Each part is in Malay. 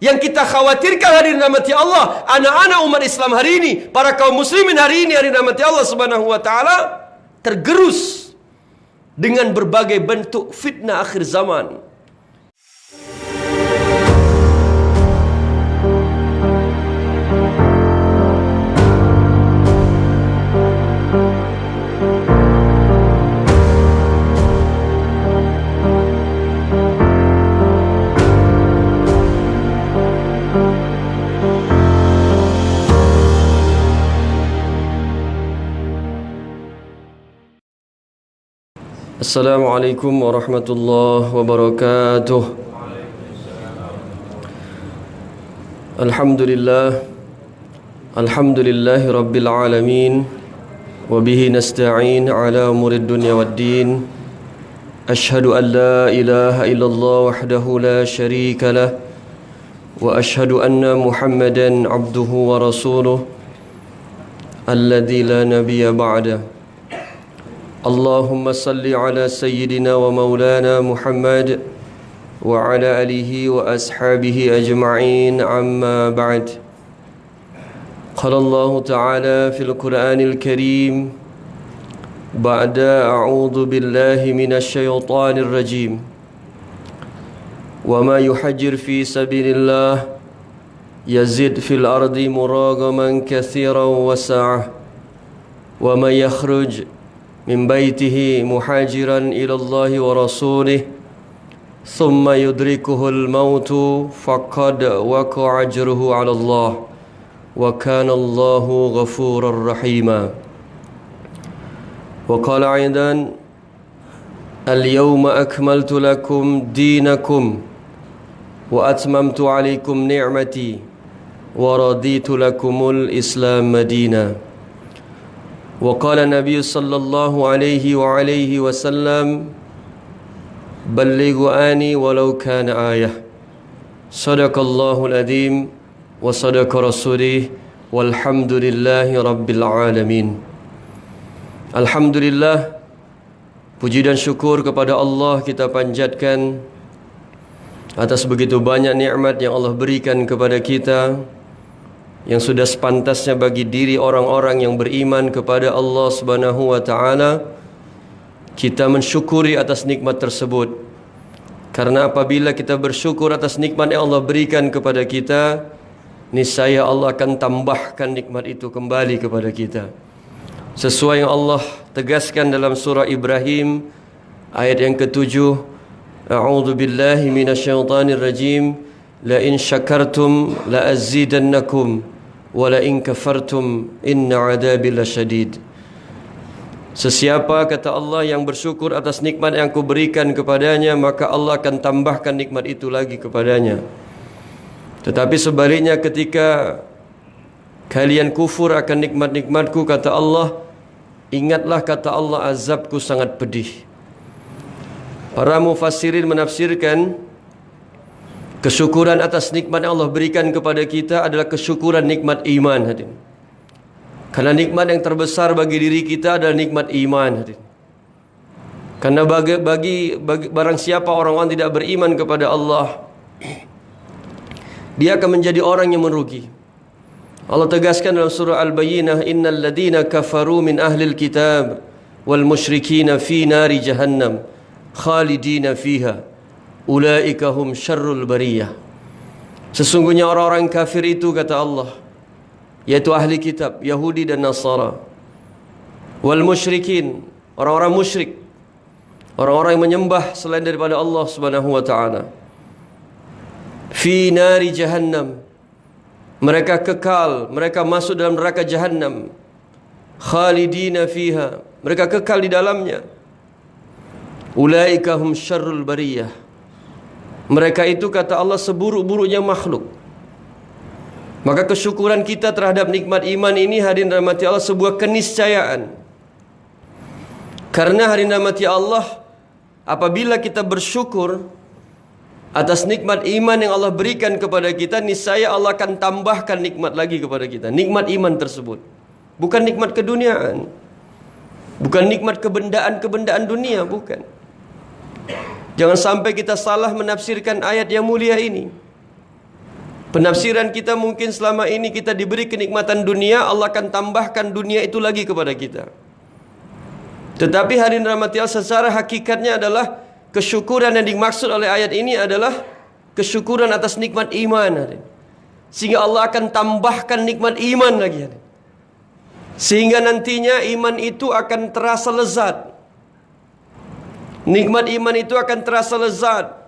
Yang kita khawatirkan hadirin rahmati Allah, anak-anak umat Islam hari ini, para kaum muslimin hari ini hadirin rahmati Allah Subhanahu wa taala, tergerus dengan berbagai bentuk fitnah akhir zaman. Assalamualaikum warahmatullahi wabarakatuh. Alhamdulillahi rabbil alamin, wa bihi nasta'in ala umurid dunya waddin. Ashhadu an la ilaha illallah wahdahu la syarika lah, wa ashhadu anna Muhammadan abduhu wa rasuluh alladzi la nabiyya ba'dah. Allahumma salli ala sayyidina wa maulana Muhammad wa ala alihi wa ashabihi ajma'in, amma ba'd. Qala Allah ta'ala fil Qur'anil Karim ba'da a'udhu billahi minasy syaithanir rajim. Wa ma yuhajjir fi sabilillah yazid fil ardi muragaman katsiran wa sa'ah. Wa ma yakhruj min baitihi muhajiran ilallahi wa rasulih thumma yudrikuhul mautu faqad waqa'a ajruhu 'ala Allah wa kana Allahu ghafurar rahima. Wa qala 'aidan al-yawma akmaltu lakum dinakum wa atmamtu 'alaykum ni'mati wa raditu lakumul islam madina. وقال النبي صلى الله عليه وسلم بلغوا آني ولو كان آية. صدق الله العظيم وصدق رسوله والحمد لله رب العالمين. Alhamdulillah, puji dan syukur kepada Allah kita panjatkan atas begitu banyak nikmat yang Allah berikan kepada kita, yang sudah sepantasnya bagi diri orang-orang yang beriman kepada Allah Subhanahu wa taala kita mensyukuri atas nikmat tersebut. Karena apabila kita bersyukur atas nikmat yang Allah berikan kepada kita, niscaya Allah akan tambahkan nikmat itu kembali kepada kita. Sesuai yang Allah tegaskan dalam surah Ibrahim ayat yang ke-7, A'udzu billahi minasyaitonir rajim, la in syakartum la azidannakum wala in kafartum inna adabi lasyadid. Sesiapa, kata Allah, yang bersyukur atas nikmat yang aku berikan kepadanya, maka Allah akan tambahkan nikmat itu lagi kepadanya. Tetapi sebaliknya, ketika kalian kufur akan nikmat-nikmatku, kata Allah, ingatlah, kata Allah, azabku sangat pedih. Para mufassirin menafsirkan kesyukuran atas nikmat yang Allah berikan kepada kita adalah kesyukuran nikmat iman, hadirin. Karena nikmat yang terbesar bagi diri kita adalah nikmat iman, hadirin. Karena bagi barang siapa orang-orang tidak beriman kepada Allah, dia akan menjadi orang yang merugi. Allah tegaskan dalam surah Al-Bayyinah, innal ladina kafaru min ahlil kitab wal musyrikina fi nari jahannam khalidina fiha ulaika hum syarrul bariyah. Sesungguhnya orang-orang kafir itu, kata Allah, yaitu ahli kitab Yahudi dan Nasara, wal musyrikin, orang-orang musyrik, orang-orang yang menyembah selain daripada Allah Subhanahu wa taala, fi nari jahannam, mereka kekal, mereka masuk dalam neraka jahannam, khalidina fiha, mereka kekal di dalamnya, ulaika hum syarrul bariyah, mereka itu, kata Allah, seburuk-buruknya makhluk. Maka kesyukuran kita terhadap nikmat iman ini, hadirin rahmati Allah, sebuah keniscayaan. Karena hadirin rahmati Allah, apabila kita bersyukur atas nikmat iman yang Allah berikan kepada kita, niscaya Allah akan tambahkan nikmat lagi kepada kita. Nikmat iman tersebut bukan nikmat keduniaan, bukan nikmat kebendaan dunia, bukan. Jangan sampai kita salah menafsirkan ayat yang mulia ini. Penafsiran kita mungkin selama ini kita diberi kenikmatan dunia, Allah akan tambahkan dunia itu lagi kepada kita. Tetapi hadirin rahmati Allah, secara hakikatnya adalah kesyukuran yang dimaksud oleh ayat ini adalah kesyukuran atas nikmat iman. Sehingga Allah akan tambahkan nikmat iman lagi. Sehingga nantinya iman itu akan terasa lezat. Nikmat iman itu akan terasa lezat.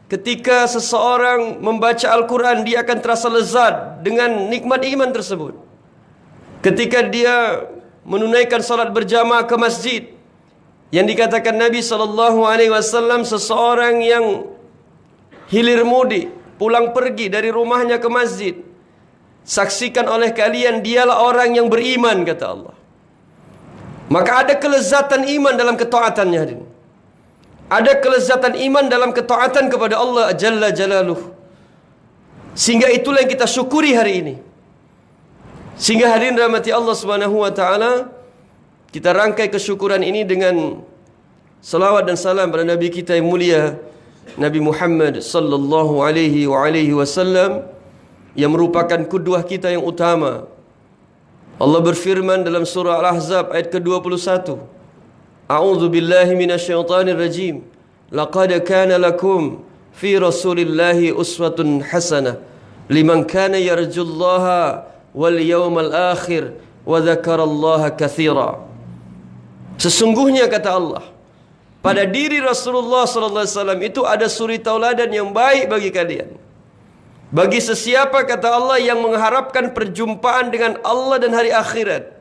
Ketika seseorang membaca Al-Quran, dia akan terasa lezat dengan nikmat iman tersebut. Ketika dia menunaikan salat berjamaah ke masjid, yang dikatakan Nabi SAW, seseorang yang hilir mudik, pulang pergi dari rumahnya ke masjid, saksikan oleh kalian, dialah orang yang beriman, kata Allah. Maka ada kelezatan iman dalam ketaatannya. Ada kelezatan iman dalam ketaatan kepada Allah Jalla Jalaluh. Sehingga itulah yang kita syukuri hari ini. Sehingga hadirin rahmati Allah Subhanahu wa taala, kita rangkai kesyukuran ini dengan salawat dan salam pada Nabi kita yang mulia, Nabi Muhammad sallallahu alaihi wasallam, yang merupakan qudwah kita yang utama. Allah berfirman dalam surah Al-Ahzab ayat ke-21, A'udzu billahi minasyaitonir rajim. Laqad kana lakum fi Rasulillahi uswatun hasanah liman kana yarjullaha wal yawmal akhir wa dzakarallaha katsira. Sesungguhnya kata Allah, pada diri Rasulullah sallallahu alaihi wasallam itu ada suri tauladan yang baik bagi kalian. Bagi sesiapa kata Allah yang mengharapkan perjumpaan dengan Allah dan hari akhirat,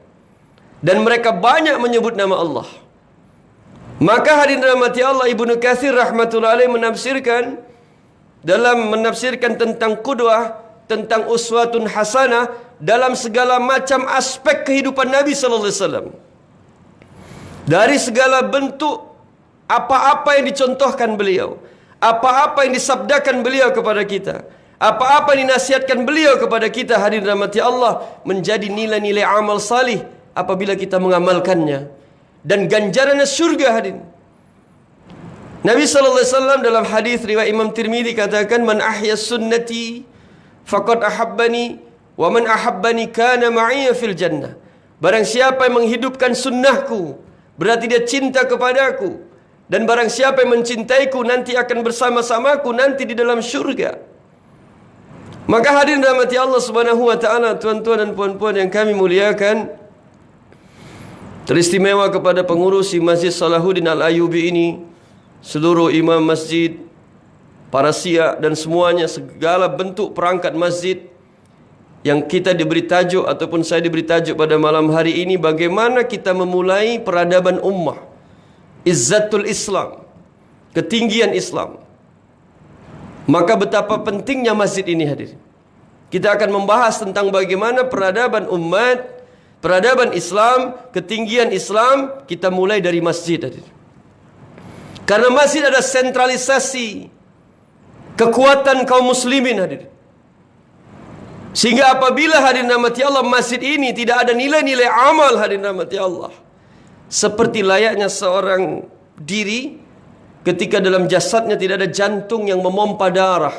dan mereka banyak menyebut nama Allah. Maka hadirin rahmati Allah, Ibnu Katsir rahmatullahi alaihi menafsirkan, dalam menafsirkan tentang qudwah, tentang uswatun hasanah dalam segala macam aspek kehidupan Nabi sallallahu alaihi wasallam. Dari segala bentuk apa-apa yang dicontohkan beliau, apa-apa yang disabdakan beliau kepada kita, apa-apa yang dinasihatkan beliau kepada kita, hadirin rahmati Allah, menjadi nilai-nilai amal salih apabila kita mengamalkannya. Dan ganjarannya surga, hadirin. Nabi sallallahu alaihi wasallam dalam hadis riwayat Imam Tirmizi katakan, "Man ahya sunnati faqad ahabbani wa man ahabbani kana ma'iya fil jannah." Barang siapa yang menghidupkan sunnahku, berarti dia cinta kepadaku. Dan barang siapa yang mencintaiku, nanti akan bersama-samaku nanti di dalam syurga. Maka hadirin rahmati Allah Subhanahu wa taala, tuan-tuan dan puan-puan yang kami muliakan, teristimewa kepada pengurusi Masjid Salahuddin Al-Ayyubi ini, seluruh imam masjid, para syiah dan semuanya, segala bentuk perangkat masjid yang kita diberi tajuk ataupun saya diberi tajuk pada malam hari ini, bagaimana kita memulai peradaban ummah, izzatul Islam, ketinggian Islam. Maka betapa pentingnya masjid ini, hadirin. Kita akan membahas tentang bagaimana peradaban umat, peradaban Islam, ketinggian Islam, kita mulai dari masjid, hadirin. Karena masjid ada sentralisasi kekuatan kaum muslimin, hadirin. Sehingga apabila hadirin rahmati Allah, masjid ini tidak ada nilai-nilai amal, hadirin rahmati Allah, seperti layaknya seorang diri ketika dalam jasadnya tidak ada jantung yang memompa darah.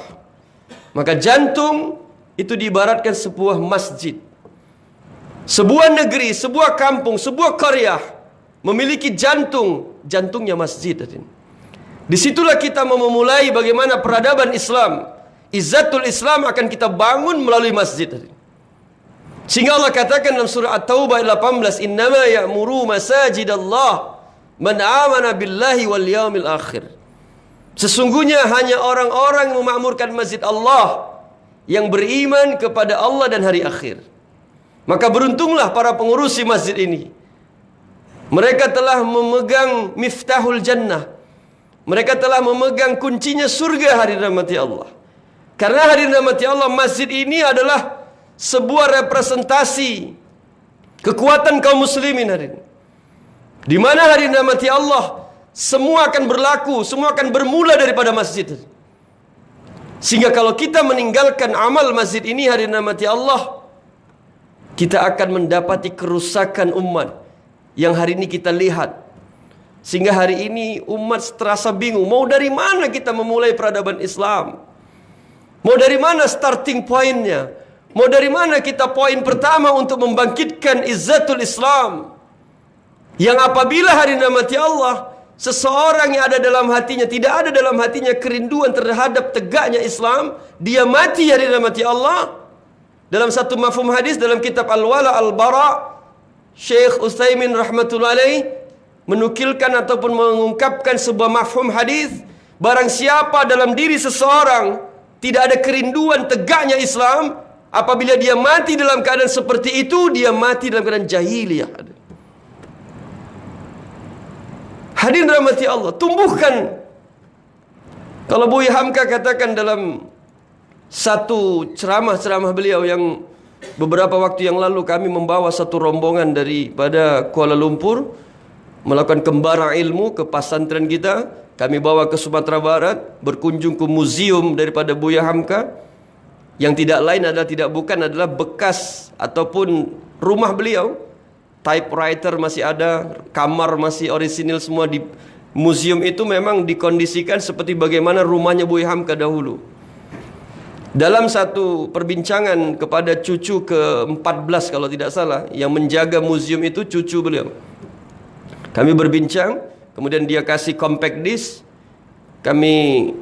Maka jantung itu diibaratkan sebuah masjid. Sebuah negeri, sebuah kampung, sebuah qaryah memiliki jantung, jantungnya masjid. Disitulah kita memulai bagaimana peradaban Islam, izzatul Islam akan kita bangun melalui masjid. Sehingga Allah katakan dalam surah At-Taubah ayat 18, "Innama ya'muru masajidallah man amana billahi wal yaumil akhir." Sesungguhnya hanya orang-orang yang memakmurkan masjid Allah yang beriman kepada Allah dan hari akhir. Maka beruntunglah para pengurusi masjid ini. Mereka telah memegang miftahul jannah. Mereka telah memegang kuncinya surga, hadirin rahmati Allah. Karena hadirin rahmati Allah, masjid ini adalah sebuah representasi kekuatan kaum muslimin, hadirin. Di mana hadirin rahmati Allah, semua akan berlaku, semua akan bermula daripada masjid. Sehingga kalau kita meninggalkan amal masjid ini, hadirin rahmati Allah, kita akan mendapati kerusakan umat yang hari ini kita lihat. Sehingga hari ini umat terasa bingung, mau dari mana kita memulai peradaban Islam. Mau dari mana starting pointnya? Mau dari mana kita poin pertama untuk membangkitkan izzatul Islam? Yang apabila hari namati Allah, seseorang yang ada dalam hatinya, tidak ada dalam hatinya kerinduan terhadap tegaknya Islam, dia mati hari namati Allah. Dalam satu mafhum hadis dalam kitab Al-Wala Al-Bara, Syekh Utsaimin rahmatullahi alaih menukilkan ataupun mengungkapkan sebuah mafhum hadis, barang siapa dalam diri seseorang tidak ada kerinduan tegaknya Islam, apabila dia mati dalam keadaan seperti itu, dia mati dalam keadaan jahiliyah. Hadirin rahmati Allah, tumbuhkan. Kalau Buya Hamka katakan dalam satu ceramah beliau yang beberapa waktu yang lalu, kami membawa satu rombongan daripada Kuala Lumpur melakukan kembara ilmu ke pesantren kita. Kami bawa ke Sumatera Barat, berkunjung ke museum daripada Buya Hamka, yang tidak lain adalah bekas ataupun rumah beliau. Typewriter masih ada, kamar masih orisinil semua. Di museum itu memang dikondisikan seperti bagaimana rumahnya Buya Hamka dahulu. Dalam satu perbincangan kepada cucu ke-14 kalau tidak salah, yang menjaga museum itu cucu beliau, kami berbincang, kemudian dia kasih compact disc, kami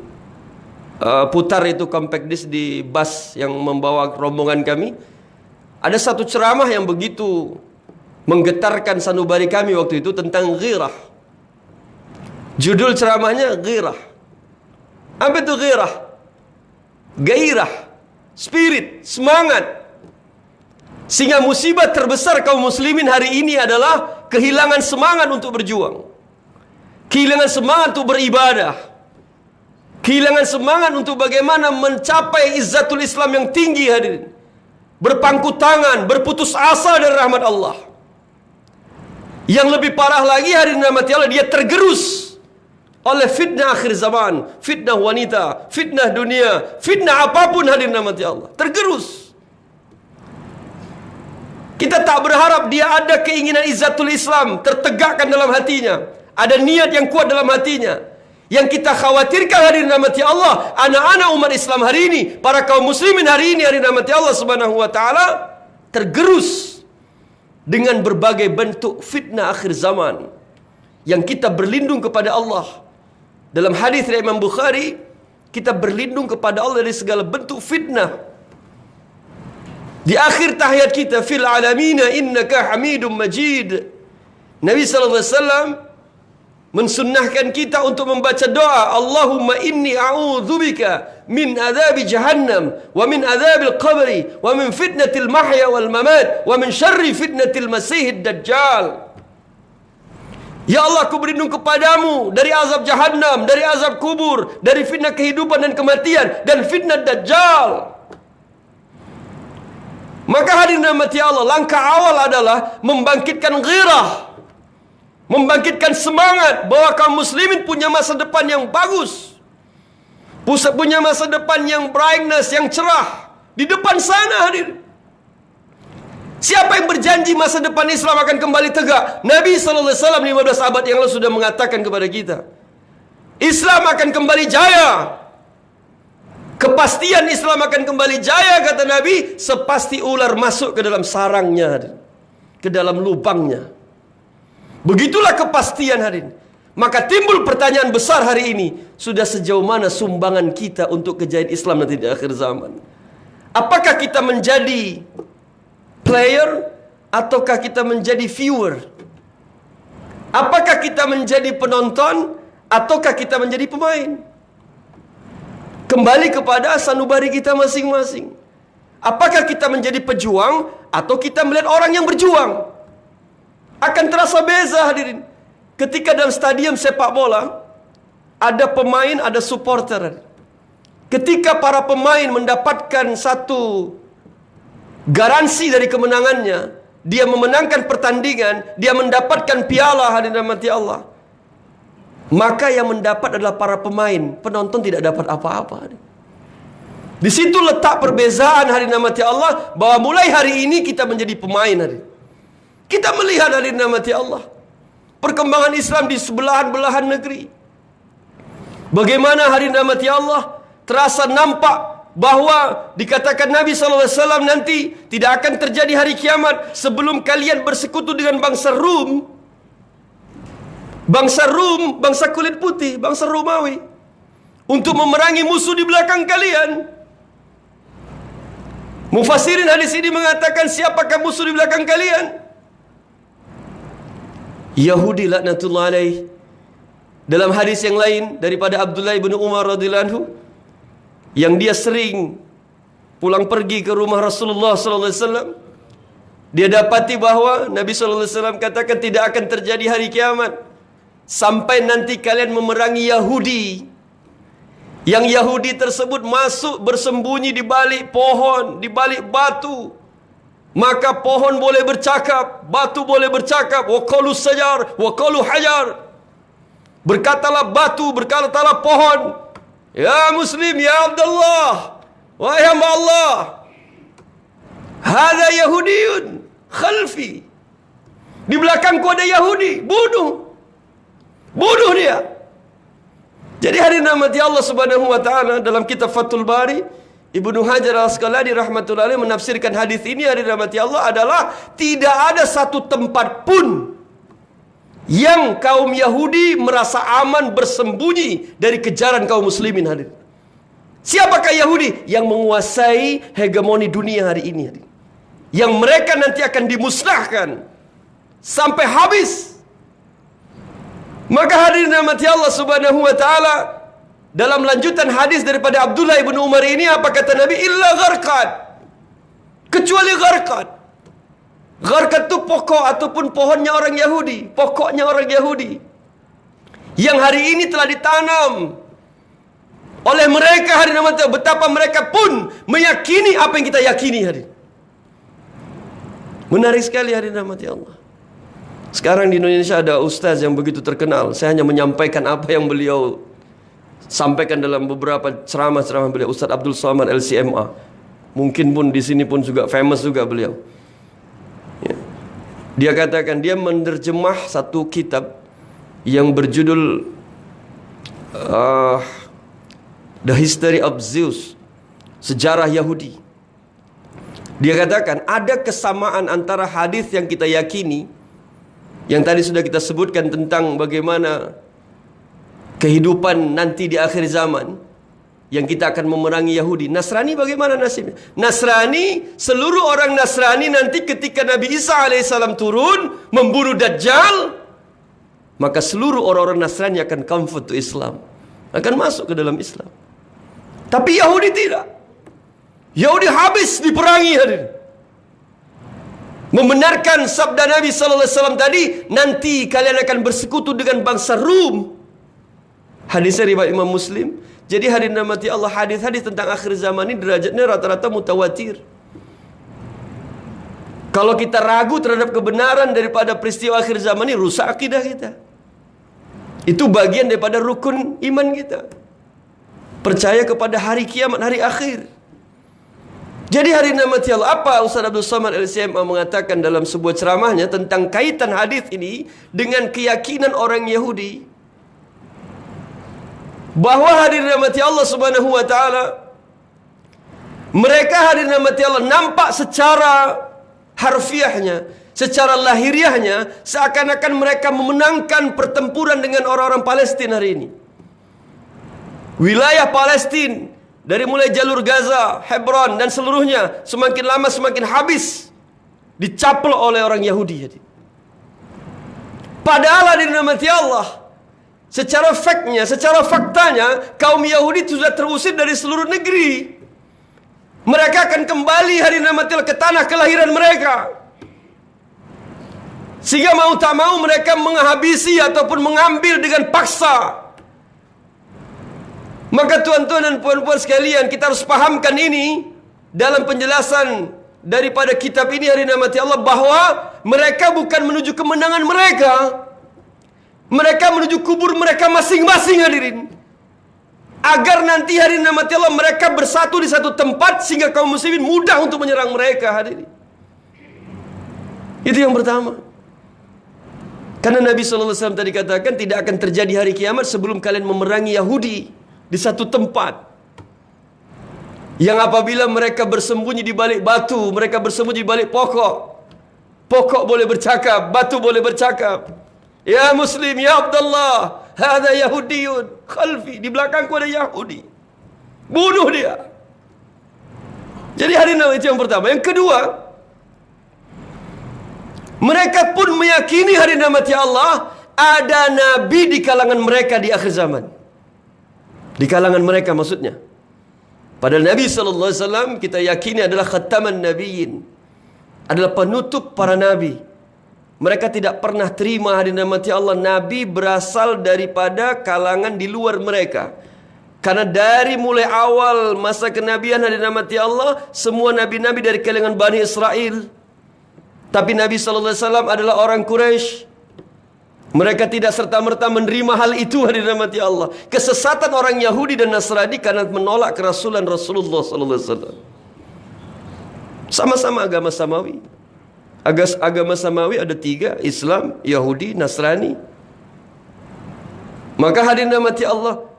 putar itu compact disc di bus yang membawa rombongan kami. Ada satu ceramah yang begitu menggetarkan sanubari kami waktu itu tentang ghirah. Judul ceramahnya ghirah. Apa itu ghirah? Gairah, spirit, semangat. Sehingga musibah terbesar kaum muslimin hari ini adalah kehilangan semangat untuk berjuang, kehilangan semangat untuk beribadah, kehilangan semangat untuk bagaimana mencapai izzatul Islam yang tinggi. Hadirin, berpangku tangan, berputus asa dari rahmat Allah. Yang lebih parah lagi, hadirin rahmati Allah, dia tergerus oleh fitnah akhir zaman, fitnah wanita, fitnah dunia, fitnah apapun, hadirin rahmati Allah. Tergerus. Kita tak berharap dia ada keinginan izzatul Islam tertegakkan dalam hatinya, ada niat yang kuat dalam hatinya. Yang kita khawatirkan, hadirin rahmati Allah, anak-anak umat Islam hari ini, para kaum muslimin hari ini, hadirin rahmati Allah Subhanahu wa taala, tergerus dengan berbagai bentuk fitnah akhir zaman. Yang kita berlindung kepada Allah. Dalam hadis dari Imam Bukhari, kita berlindung kepada Allah dari segala bentuk fitnah. Di akhir tahiyat kita, fil alamina innaka hamidum majid, Nabi SAW mensunnahkan kita untuk membaca doa, Allahumma inni a'udzubika min adzabi jahannam wa min adzabil qabri wa min fitnatil mahya wal mamat wa min syarri fitnatil masihid dajjal. Ya Allah, aku berlindung kepadamu dari azab jahannam, dari azab kubur, dari fitnah kehidupan dan kematian, dan fitnah dajjal. Maka hadirin rahmati Allah, langkah awal adalah membangkitkan ghirah, membangkitkan semangat bahwa kaum muslimin punya masa depan yang bagus, punya masa depan yang brightness, yang cerah di depan sana. Hadir, siapa yang berjanji masa depan Islam akan kembali tegak? Nabi SAW 15 abad yang lalu sudah mengatakan kepada kita, Islam akan kembali jaya. Kepastian Islam akan kembali jaya, kata Nabi, sepasti ular masuk ke dalam sarangnya, ke dalam lubangnya. Begitulah kepastian, hadirin. Maka timbul pertanyaan besar hari ini, sudah sejauh mana sumbangan kita untuk kejayaan Islam nanti di akhir zaman? Apakah kita menjadi player ataukah kita menjadi viewer? Apakah kita menjadi penonton ataukah kita menjadi pemain? Kembali kepada sanubari kita masing-masing. Apakah kita menjadi pejuang atau kita melihat orang yang berjuang? Akan terasa beza, hadirin. Ketika dalam stadium sepak bola, ada pemain, ada supporter. Ketika para pemain mendapatkan satu garansi dari kemenangannya, dia memenangkan pertandingan, dia mendapatkan piala, hadirin rahmati Allah, maka yang mendapat adalah para pemain. Penonton tidak dapat apa-apa. Di situ letak perbezaan, hadirin rahmati Allah, bahwa mulai hari ini kita menjadi pemain, hadirin. Kita melihat, hadirin rahmati Allah, perkembangan Islam di sebelahan-belahan negeri. Bagaimana, hadirin rahmati Allah, terasa nampak bahwa dikatakan Nabi SAW nanti tidak akan terjadi hari kiamat sebelum kalian bersekutu dengan bangsa Rum. Bangsa Rum, bangsa kulit putih, bangsa Romawi, untuk memerangi musuh di belakang kalian. Mufassirin hadis ini mengatakan, siapakah musuh di belakang kalian? Yahudi laknatullah alaih. Dalam hadis yang lain daripada Abdullah bin Umar radhiyallahu anhu, yang dia sering pulang pergi ke rumah Rasulullah sallallahu alaihi wasallam, dia dapati bahwa Nabi sallallahu alaihi wasallam katakan tidak akan terjadi hari kiamat sampai nanti kalian memerangi Yahudi. Yang Yahudi tersebut masuk bersembunyi di balik pohon, di balik batu. Maka pohon boleh bercakap, batu boleh bercakap. Wa qalu sajar, wa qalu hajar. Berkatalah batu, berkatalah pohon, ya Muslim, ya Abdullah, wahai hamba Allah, hadza Yahudiyun khalfi. Di belakangku ada Yahudi, bunuh dia. Jadi hadirin rahmati Allah Subhanahu wa taala, dalam kitab Fathul Bari, Ibnu Hajar Al-Asqalani rahmatullahi alaihi menafsirkan hadis ini, hadirin rahmati Allah, adalah tidak ada satu tempat pun yang kaum Yahudi merasa aman bersembunyi dari kejaran kaum muslimin, hadirin. Siapakah Yahudi? Yang menguasai hegemoni dunia hari ini, hadirin. Yang mereka nanti akan dimusnahkan sampai habis. Maka hadirin rahmati Allah Subhanahu wa taala, dalam lanjutan hadis daripada Abdullah bin Umar ini, apa kata Nabi? Illa gharqad, kecuali gharqad. Gharqad itu pokok ataupun pohonnya orang Yahudi, pokoknya orang Yahudi yang hari ini telah ditanam oleh mereka, hadirin rahmati Allah. Betapa mereka pun meyakini apa yang kita yakini, hadirin. Menarik sekali, hadirin rahmati Allah. Sekarang di Indonesia ada ustaz yang begitu terkenal. Saya hanya menyampaikan apa yang beliau sampaikan dalam beberapa ceramah-ceramah beliau, Ustaz Abdul Somad LCMA. Mungkin pun di sini pun juga famous juga beliau. Ya. Dia katakan dia menerjemah satu kitab yang berjudul The History of Zeus, sejarah Yahudi. Dia katakan ada kesamaan antara hadis yang kita yakini, yang tadi sudah kita sebutkan tentang bagaimana kehidupan nanti di akhir zaman, yang kita akan memerangi Yahudi. Nasrani bagaimana nasibnya? Nasrani, seluruh orang Nasrani nanti ketika Nabi Isa alaihissalam turun membunuh Dajjal, maka seluruh orang-orang Nasrani akan convert to Islam, akan masuk ke dalam Islam. Tapi Yahudi tidak. Yahudi habis diperangi, hadirin. Membenarkan sabda Nabi sallallahu alaihi wasallam tadi, nanti kalian akan bersekutu dengan bangsa Rum. Hadisnya riwayat Imam Muslim. Jadi hadirin rahmati Allah, hadis-hadis tentang akhir zaman ini derajatnya rata-rata mutawatir. Kalau kita ragu terhadap kebenaran daripada peristiwa akhir zaman ini, rusak akidah kita. Itu bagian daripada rukun iman kita. Percaya kepada hari kiamat, hari akhir. Jadi hadirin rahmati Allah, apa Ustaz Abdul Somad LCMA mengatakan dalam sebuah ceramahnya tentang kaitan hadis ini dengan keyakinan orang Yahudi? Bahwa hadirin rahmati Allah Subhanahu wa taala, mereka hadirin rahmati Allah nampak secara harfiahnya, secara lahiriahnya seakan-akan mereka memenangkan pertempuran dengan orang-orang Palestina hari ini. Wilayah Palestina dari mulai jalur Gaza, Hebron dan seluruhnya semakin lama semakin habis dicaplok oleh orang Yahudi. Padahal hadirin rahmati Allah, secara faktanya, secara faktanya, kaum Yahudi sudah terusir dari seluruh negeri. Mereka akan kembali hadirin rahmati Allah ke tanah kelahiran mereka. Sehingga mau tak mau mereka menghabisi ataupun mengambil dengan paksa. Maka tuan-tuan dan puan-puan sekalian, kita harus pahamkan ini dalam penjelasan daripada kitab ini, hadirin rahmati Allah, bahwa mereka bukan menuju kemenangan mereka. Mereka menuju kubur mereka masing-masing, hadirin. Agar nanti hadirin rahmati Allah, mereka bersatu di satu tempat sehingga kaum muslimin mudah untuk menyerang mereka, hadirin. Itu yang pertama. Karena Nabi SAW tadi katakan tidak akan terjadi hari kiamat sebelum kalian memerangi Yahudi di satu tempat. Yang apabila mereka bersembunyi di balik batu, mereka bersembunyi di balik pokok. Pokok boleh bercakap, batu boleh bercakap. Ya Muslim, ya Abdullah, hadha Yahudiyun khalfi, di belakangku ada Yahudi. Bunuh dia. Jadi hari Nabi itu yang pertama. Yang kedua, mereka pun meyakini hari Nabi Allah ada Nabi di kalangan mereka di akhir zaman. Di kalangan mereka maksudnya. Padahal Nabi SAW kita yakini adalah khataman nabiyyin, adalah penutup para nabi. Mereka tidak pernah terima hari Nabi Allah Nabi berasal daripada kalangan di luar mereka. Karena dari mulai awal masa kenabian hari Nabi Allah, semua nabi-nabi dari kalangan Bani Israel. Tapi Nabi SAW adalah orang Quraisy. Mereka tidak serta-merta menerima hal itu hari Nabi Allah. Kesesatan orang Yahudi dan Nasrani karena menolak kerasulan Rasulullah SAW. Sama-sama agama samawi. Agama samawi ada 3, Islam, Yahudi, Nasrani. Maka hadirin rahmati Allah,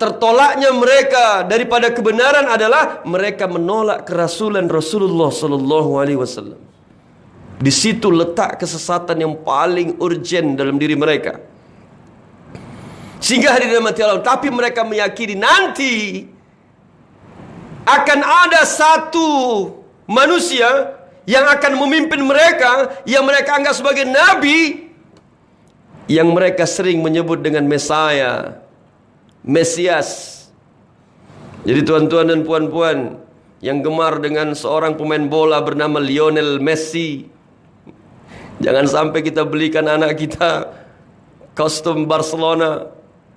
tertolaknya mereka daripada kebenaran adalah mereka menolak kerasulan Rasulullah SAW. Di situ letak kesesatan yang paling urgent dalam diri mereka. Sehingga hadirin rahmati Allah, tapi mereka meyakini nanti akan ada satu manusia yang akan memimpin mereka, yang mereka anggap sebagai nabi, yang mereka sering menyebut dengan Mesias. Jadi tuan-tuan dan puan-puan yang gemar dengan seorang pemain bola bernama Lionel Messi, jangan sampai kita belikan anak kita kostum Barcelona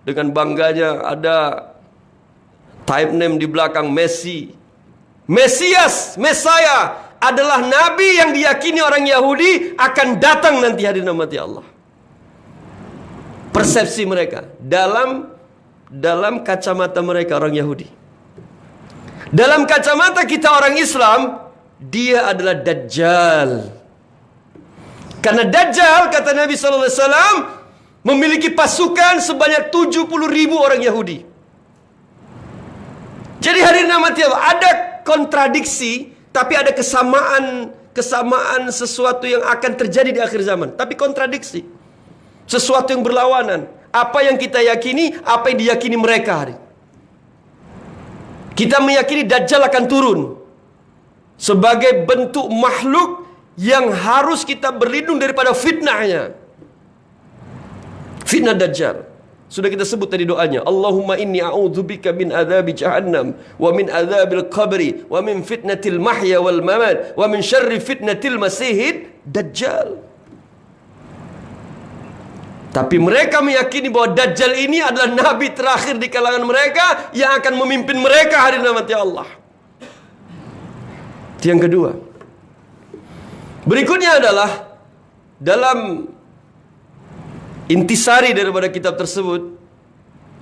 dengan bangganya ada type name di belakang Messi. Mesias, Messiah adalah nabi yang diyakini orang Yahudi akan datang nanti hari namati Allah. Persepsi mereka dalam kacamata mereka orang Yahudi. Dalam kacamata kita orang Islam, dia adalah Dajjal. Karena Dajjal, kata Nabi SAW, memiliki pasukan sebanyak 70.000 orang Yahudi. Jadi hadirin rahmati Allah, ada kontradiksi, tapi ada kesamaan sesuatu yang akan terjadi di akhir zaman. Tapi kontradiksi, sesuatu yang berlawanan. Apa yang kita yakini, apa yang diyakini mereka. Kita meyakini Dajjal akan turun sebagai bentuk makhluk yang harus kita berlindung daripada fitnahnya. Fitnah Dajjal sudah kita sebut tadi doanya. Allahumma inni a'udzubika min adzabi jahannam wa min adzabil qabri wa min fitnatil mahya wal mamat wa min syarri fitnatil masihid Dajjal. Tapi mereka meyakini bahwa Dajjal ini adalah nabi terakhir di kalangan mereka yang akan memimpin mereka hari nanti Allah. Itu yang kedua. Berikutnya adalah dalam intisari daripada kitab tersebut,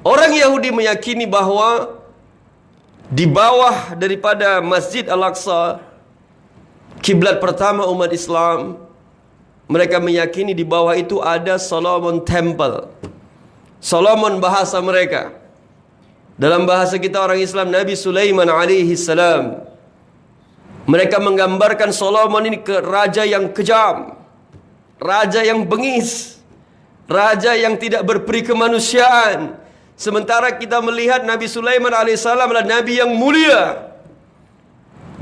orang Yahudi meyakini bahwa di bawah daripada Masjid Al-Aqsa, kiblat pertama umat Islam, mereka meyakini di bawah itu ada Solomon Temple. Solomon bahasa mereka. Dalam bahasa kita orang Islam, Nabi Sulaiman alaihi salam. Mereka menggambarkan Solomon ini ke raja yang kejam, raja yang bengis, raja yang tidak berperi kemanusiaan. Sementara kita melihat Nabi Sulaiman alaihissalam adalah Nabi yang mulia.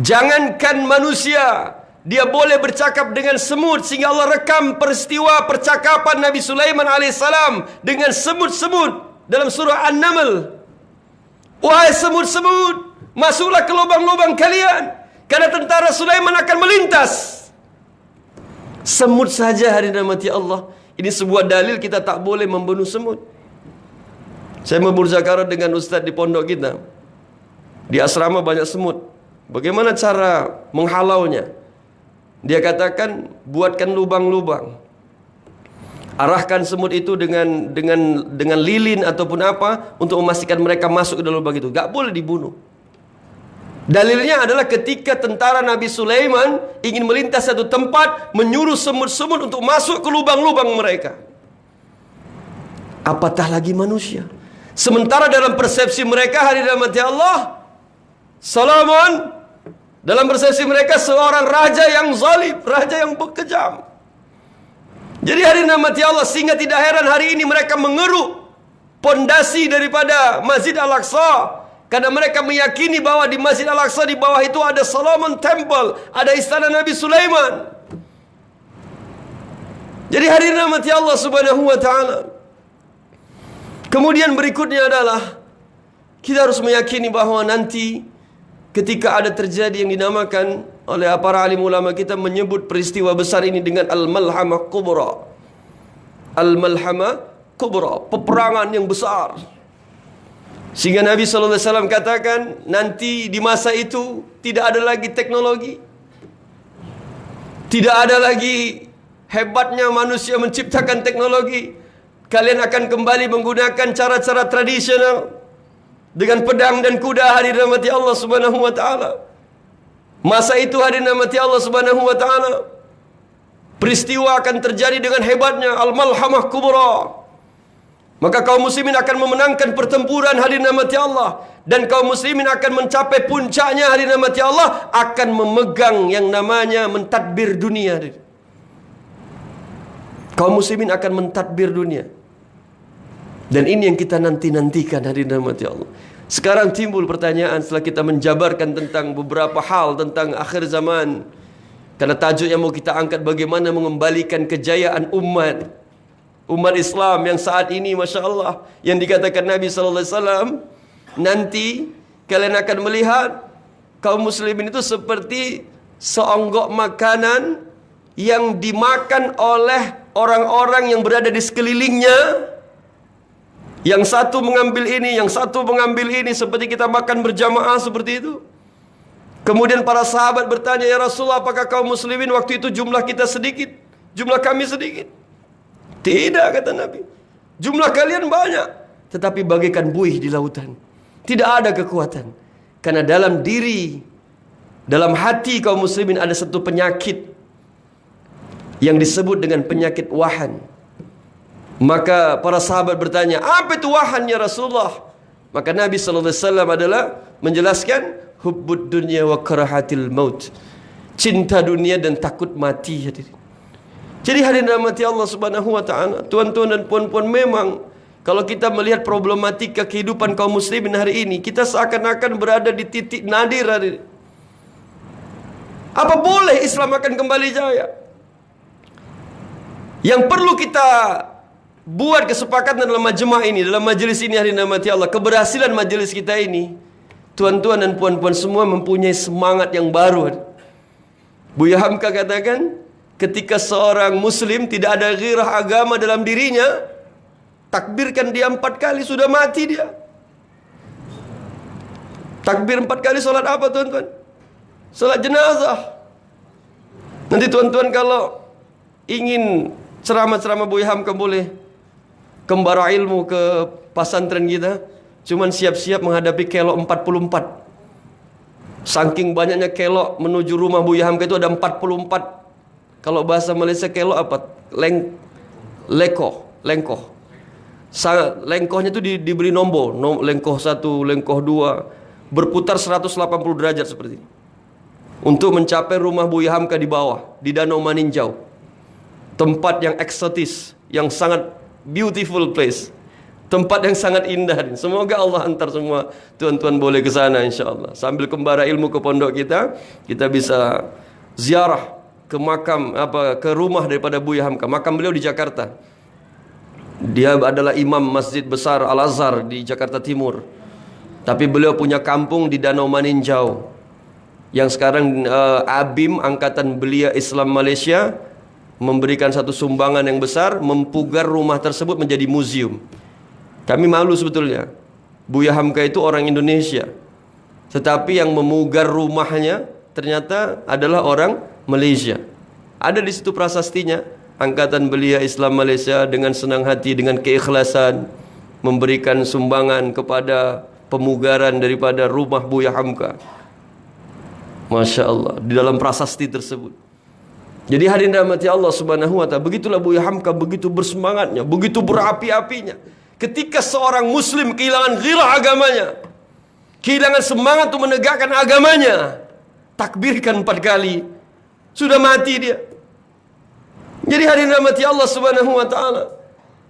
Jangankan manusia, dia boleh bercakap dengan semut, sehingga Allah rekam peristiwa percakapan Nabi Sulaiman alaihissalam dengan semut-semut dalam surah An-Naml. Wahai semut-semut, masuklah ke lubang-lubang kalian, karena tentara Sulaiman akan melintas. Semut saja hari namati Allah. Ini sebuah dalil kita tak boleh membunuh semut. Saya bermuzakarah dengan ustaz di pondok kita. Di asrama banyak semut. Bagaimana cara menghalaunya? Dia katakan, buatkan lubang-lubang. Arahkan semut itu dengan lilin ataupun apa untuk memastikan mereka masuk ke dalam lubang itu. Gak boleh dibunuh. Dalilnya adalah ketika tentara Nabi Sulaiman ingin melintas satu tempat, menyuruh semut-semut untuk masuk ke lubang-lubang mereka. Apatah lagi manusia. Sementara dalam persepsi mereka hari rahmati Allah, Solomon dalam persepsi mereka seorang raja yang zalim, raja yang kejam. Jadi hadirin rahmati Allah, sehingga tidak heran hari ini mereka mengeruk pondasi daripada Masjid Al-Aqsa, karena mereka meyakini bahwa di Masjid Al-Aqsa di bawah itu ada Solomon Temple, ada istana Nabi Sulaiman. Jadi hadirin rahmati Allah Subhanahu wa taala. Kemudian berikutnya adalah kita harus meyakini bahwa nanti ketika ada terjadi yang dinamakan oleh para alim ulama kita menyebut peristiwa besar ini dengan Al-Malhamah Kubra. Al-Malhamah Kubra, peperangan yang besar. Sehingga Nabi SAW katakan, nanti di masa itu tidak ada lagi teknologi, tidak ada lagi hebatnya manusia menciptakan teknologi. Kalian akan kembali menggunakan cara-cara tradisional dengan pedang dan kuda, hadirin rahmati Allah Subhanahu wa taala. Masa itu hadirin rahmati Allah Subhanahu wa taala, peristiwa akan terjadi dengan hebatnya Al-Malhamah Kubra. Maka kaum muslimin akan memenangkan pertempuran, hadirin rahmati Allah, dan kaum muslimin akan mencapai puncaknya, hadirin rahmati Allah, akan memegang yang namanya mentadbir dunia. Kaum muslimin akan mentadbir dunia. Dan ini yang kita nanti-nantikan, hadirin rahmati Allah. Sekarang timbul pertanyaan setelah kita menjabarkan tentang beberapa hal tentang akhir zaman. Karena tajuk yang mau kita angkat bagaimana mengembalikan kejayaan umat Islam yang saat ini, Masya Allah, yang dikatakan Nabi SAW, nanti kalian akan melihat kaum muslimin itu seperti seonggok makanan yang dimakan oleh orang-orang yang berada di sekelilingnya. Yang satu mengambil ini, yang satu mengambil ini, seperti kita makan berjamaah seperti itu. Kemudian para sahabat bertanya, ya Rasulullah, apakah kaum muslimin waktu itu jumlah kita sedikit, jumlah kami sedikit? Tidak, kata Nabi, jumlah kalian banyak, tetapi bagaikan buih di lautan, tidak ada kekuatan. Karena dalam diri, dalam hati kaum muslimin ada satu penyakit yang disebut dengan penyakit wahan. Maka para sahabat bertanya, apa itu wahan ya Rasulullah? Maka Nabi SAW adalah menjelaskan, hubbud dunya wa karahatil maut, cinta dunia dan takut mati. Jadi hadirin rahmati Allah Subhanahu wa taala, tuan-tuan dan puan-puan, memang kalau kita melihat problematika kehidupan kaum muslimin hari ini, kita seakan-akan berada di titik nadir hari ini. Apa boleh Islam akan kembali jaya? Yang perlu kita buat kesepakatan dalam majmah ini, dalam majelis ini, hadirin rahmati Allah, keberhasilan majelis kita ini, tuan-tuan dan puan-puan semua mempunyai semangat yang baru. Buya Hamka katakan, ketika seorang muslim tidak ada ghirah agama dalam dirinya, takbirkan dia 4 kali sudah mati dia. Takbir 4 kali solat apa tuan-tuan? Solat jenazah. Nanti tuan-tuan kalau ingin ceramah-ceramah Buya Hamka boleh kembara ilmu ke pesantren kita, cuman siap-siap menghadapi kelok 44. Saking banyaknya kelok menuju rumah Buya Hamka itu ada 44. Kalau bahasa Malaysia kelok apa? Lengkoh. Lengkohnya itu diberi nombor, lengkoh 1, lengkoh 2, berputar 180 derajat seperti ini. Untuk mencapai rumah Buya Hamka di bawah, di Danau Maninjau. Tempat yang eksotis, yang sangat beautiful place, tempat yang sangat indah. Semoga Allah antar semua tuan-tuan boleh ke sana insyaallah. Sambil kembara ilmu ke pondok kita bisa ziarah ke makam ke rumah daripada Buya Hamka. Makam beliau di Jakarta. Dia adalah imam Masjid Besar Al-Azhar di Jakarta Timur. Tapi beliau punya kampung di Danau Maninjau. Yang sekarang ABIM, Angkatan Belia Islam Malaysia, memberikan satu sumbangan yang besar, mempugar rumah tersebut menjadi museum. Kami malu sebetulnya, Buya Hamka itu orang Indonesia, tetapi yang memugar rumahnya ternyata adalah orang Malaysia. Ada di situ prasastinya. Angkatan Belia Islam Malaysia dengan senang hati, dengan keikhlasan memberikan sumbangan kepada pemugaran daripada rumah Buya Hamka. Masya Allah, di dalam prasasti tersebut. Jadi hadirin rahmati Allah Subhanahu wa taala, begitulah Buya Hamka, begitu bersemangatnya, begitu berapi-apinya. Ketika seorang muslim kehilangan ghirah agamanya, kehilangan semangat untuk menegakkan agamanya, takbirkan 4 kali, sudah mati dia. Jadi hadirin rahmati Allah Subhanahu wa taala,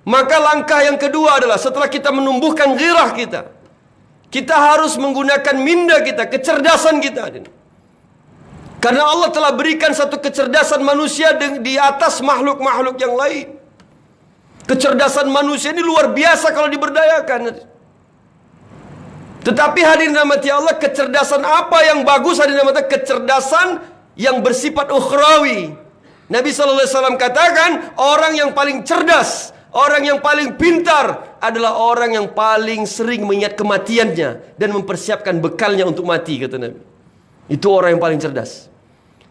maka langkah yang kedua adalah setelah kita menumbuhkan ghirah kita harus menggunakan minda kita, kecerdasan kita. Karena Allah telah berikan satu kecerdasan manusia di atas makhluk-makhluk yang lain. Kecerdasan manusia ini luar biasa kalau diberdayakan. Tetapi hadirin rahmati Allah, kecerdasan apa yang bagus hadirin rahmati Allah? Kecerdasan yang bersifat ukhrawi. Nabi SAW katakan, orang yang paling cerdas, orang yang paling pintar adalah orang yang paling sering mengingat kematiannya dan mempersiapkan bekalnya untuk mati, kata Nabi. Itu orang yang paling cerdas.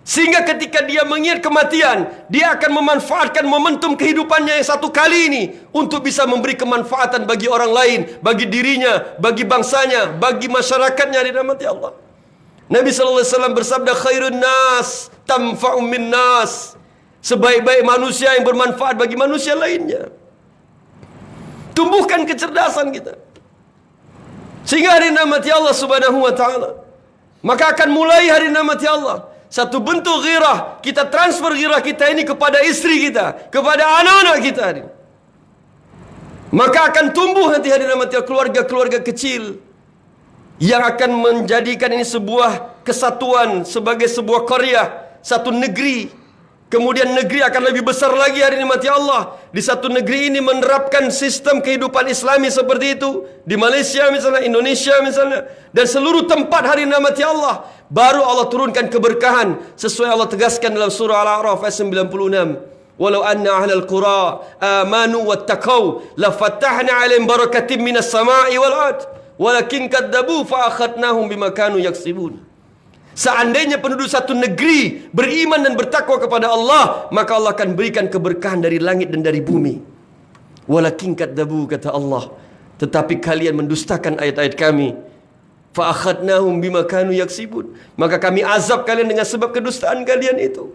Sehingga ketika dia mengingat kematian, dia akan memanfaatkan momentum kehidupannya yang satu kali ini untuk bisa memberi kemanfaatan bagi orang lain, bagi dirinya, bagi bangsanya, bagi masyarakatnya, dirahmati Allah. Nabi SAW bersabda, khairun nas tanfa'u min nas. Sebaik-baik manusia yang bermanfaat bagi manusia lainnya. Tumbuhkan kecerdasan kita, sehingga hari namati Allah Subhanahu wa taala, maka akan mulai hari namati Allah satu bentuk ghirah, kita transfer ghirah kita ini kepada istri kita, kepada anak-anak kita. Maka akan tumbuh nanti hari namati Allah keluarga-keluarga kecil yang akan menjadikan ini sebuah kesatuan, sebagai sebuah qaryah, satu negeri. Kemudian negeri akan lebih besar lagi hari ini mati Allah. Di satu negeri ini menerapkan sistem kehidupan Islami seperti itu. Di Malaysia misalnya, Indonesia misalnya, dan seluruh tempat hari ini mati Allah. Baru Allah turunkan keberkahan sesuai Allah tegaskan dalam surah Al-A'raf ayat 96. Walau anna ahlal qura amanu wattaqau lafatahna 'alaihim barakatim minas sama'i wal ard walakin kadzabu fa akhadnahum bima kanu yaksibun. Seandainya penduduk satu negeri beriman dan bertakwa kepada Allah, maka Allah akan berikan keberkahan dari langit dan dari bumi. Walakin kadzabu, kata Allah, tetapi kalian mendustakan ayat-ayat kami. Fa akhadnahum bima kanu yaksibun, maka kami azab kalian dengan sebab kedustaan kalian itu.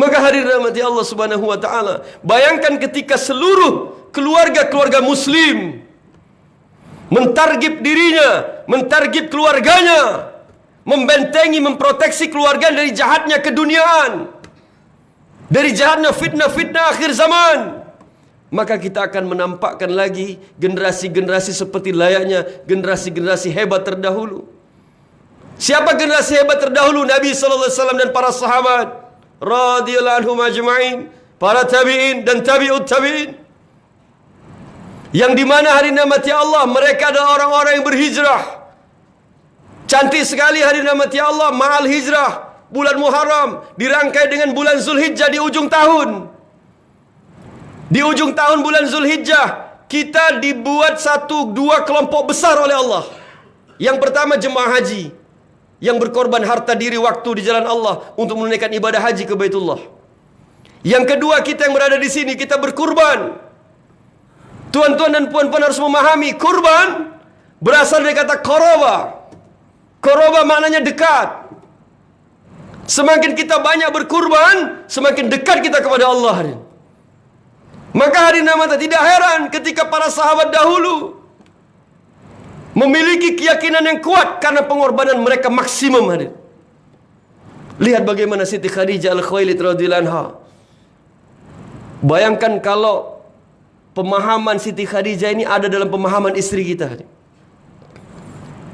Maka hadirin rahmati Allah Subhanahu wa taala, bayangkan ketika seluruh keluarga-keluarga muslim mentargib dirinya, mentargib keluarganya, membentengi, memproteksi keluarga dari jahatnya keduniaan, dari jahatnya fitnah-fitnah akhir zaman, maka kita akan menampakkan lagi generasi-generasi seperti layaknya generasi-generasi hebat terdahulu. Siapa generasi hebat terdahulu? Nabi SAW dan para sahabat radhiyallahu anhum ajma'in, para tabi'in dan tabi'ut tabi'in, yang dimana hari namati Allah mereka adalah orang-orang yang berhijrah. Cantik sekali hari namati Allah, ma'al hijrah, bulan Muharram dirangkai dengan bulan Zulhijjah di ujung tahun. Di ujung tahun bulan Zulhijjah kita dibuat dua kelompok besar oleh Allah. Yang pertama jemaah haji yang berkorban harta diri waktu di jalan Allah untuk menunaikan ibadah haji ke Baitullah. Yang kedua kita yang berada di sini, kita berkurban. Tuan-tuan dan puan-puan harus memahami, kurban berasal dari kata qarawa. Qarawa maknanya dekat. Semakin kita banyak berkurban, semakin dekat kita kepada Allah. Maka hari namanya tidak heran ketika para sahabat dahulu memiliki keyakinan yang kuat karena pengorbanan mereka maksimum. Lihat bagaimana Siti Khadijah Al-Khuwailid radhiyallahu anha. Bayangkan kalau pemahaman Siti Khadijah ini ada dalam pemahaman istri kita.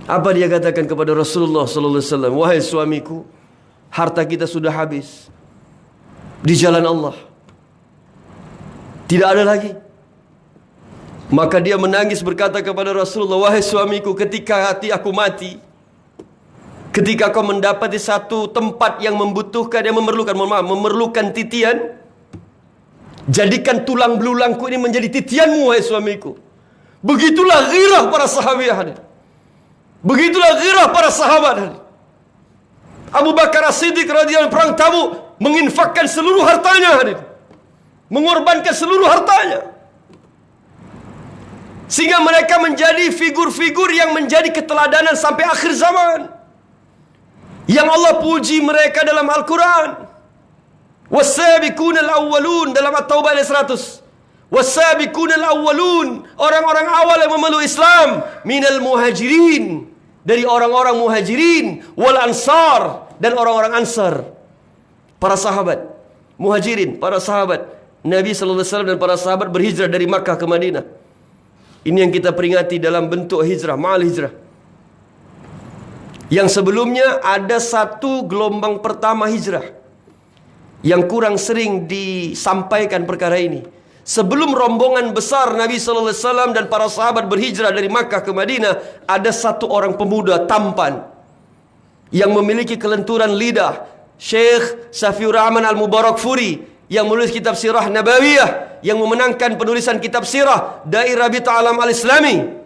Apa dia katakan kepada Rasulullah sallallahu alaihi wasallam? Wahai suamiku, harta kita sudah habis di jalan Allah, tidak ada lagi. Maka dia menangis berkata kepada Rasulullah, wahai suamiku, ketika hati aku mati, ketika kau mendapati satu tempat yang membutuhkan, yang memerlukan titian, jadikan tulang belulangku ini menjadi titianmu, wahai suamiku. Begitulah ghirah para sahabat. Begitulah ghirah para sahabat. Abu Bakar As-Siddiq radhiyallahu anhu perang Tabuk menginfakkan seluruh hartanya, mengorbankan seluruh hartanya, sehingga mereka menjadi figur-figur yang menjadi keteladanan sampai akhir zaman, yang Allah puji mereka dalam Al-Quran. Was-sabiquna al-awwalun dalam At-Taubah ayat 100. Wasabiqunal awwalun, orang-orang awal yang memeluk Islam, minal muhajirin, dari orang-orang muhajirin, wal ansar, dan orang-orang ansar, para sahabat muhajirin, para sahabat Nabi sallallahu alaihi wasallam dan para sahabat berhijrah dari Makkah ke Madinah. Ini yang kita peringati dalam bentuk hijrah, ma'al hijrah. Yang sebelumnya ada satu gelombang pertama hijrah yang kurang sering disampaikan perkara ini. Sebelum rombongan besar Nabi sallallahu alaihi wasallam dan para sahabat berhijrah dari Makkah ke Madinah, ada satu orang pemuda tampan yang memiliki kelenturan lidah, Syekh Safiur Rahman Al-Mubarakfuri, yang menulis kitab Sirah Nabawiyah, yang memenangkan penulisan kitab Sirah Dairah Bita Alam Al-Islami.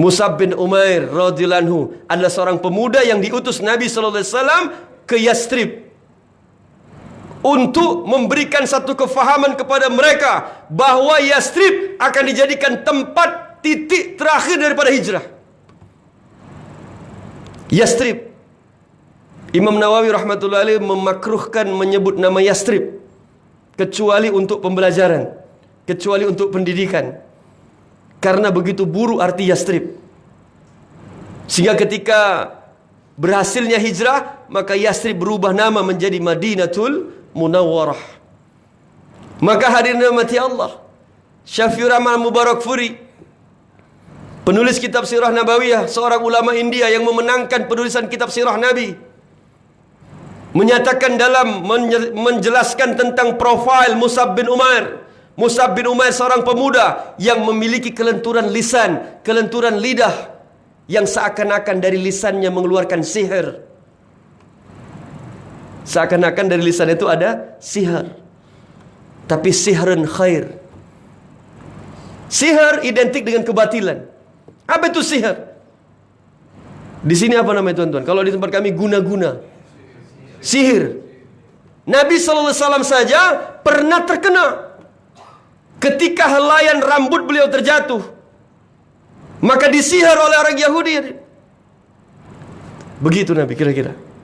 Mus'ab bin Umair radhiyallahu anhu adalah seorang pemuda yang diutus Nabi sallallahu alaihi wasallam ke Yastrib untuk memberikan satu kefahaman kepada mereka bahawa Yastrib akan dijadikan tempat titik terakhir daripada hijrah. Yastrib, Imam Nawawi rahmatullahi alaih memakruhkan menyebut nama Yastrib kecuali untuk pembelajaran, kecuali untuk pendidikan, karena begitu buruk arti Yastrib. Sehingga ketika berhasilnya hijrah, maka Yastrib berubah nama menjadi Madinatul Munawwarah. Maka hadirin rahmati Allah, Syafiur Rahman Mubarakfuri, penulis kitab Sirah Nabawiyah, seorang ulama India yang memenangkan penulisan kitab Sirah Nabi, menyatakan dalam menjelaskan tentang profil Mus'ab bin Umair. Mus'ab bin Umair seorang pemuda yang memiliki kelenturan lisan, kelenturan lidah, yang seakan-akan dari lisannya mengeluarkan sihir. Seakan-akan dari lisan itu ada sihir, tapi sihrun khair. Sihir identik dengan kebatilan. Apa itu sihir? Di sini apa namanya tuan-tuan? Kalau di tempat kami guna-guna, sihir. Nabi sallallahu alaihi wasallam saja pernah terkena ketika helaian rambut beliau terjatuh, maka disihir oleh orang Yahudi. Begitu Nabi kira-kira.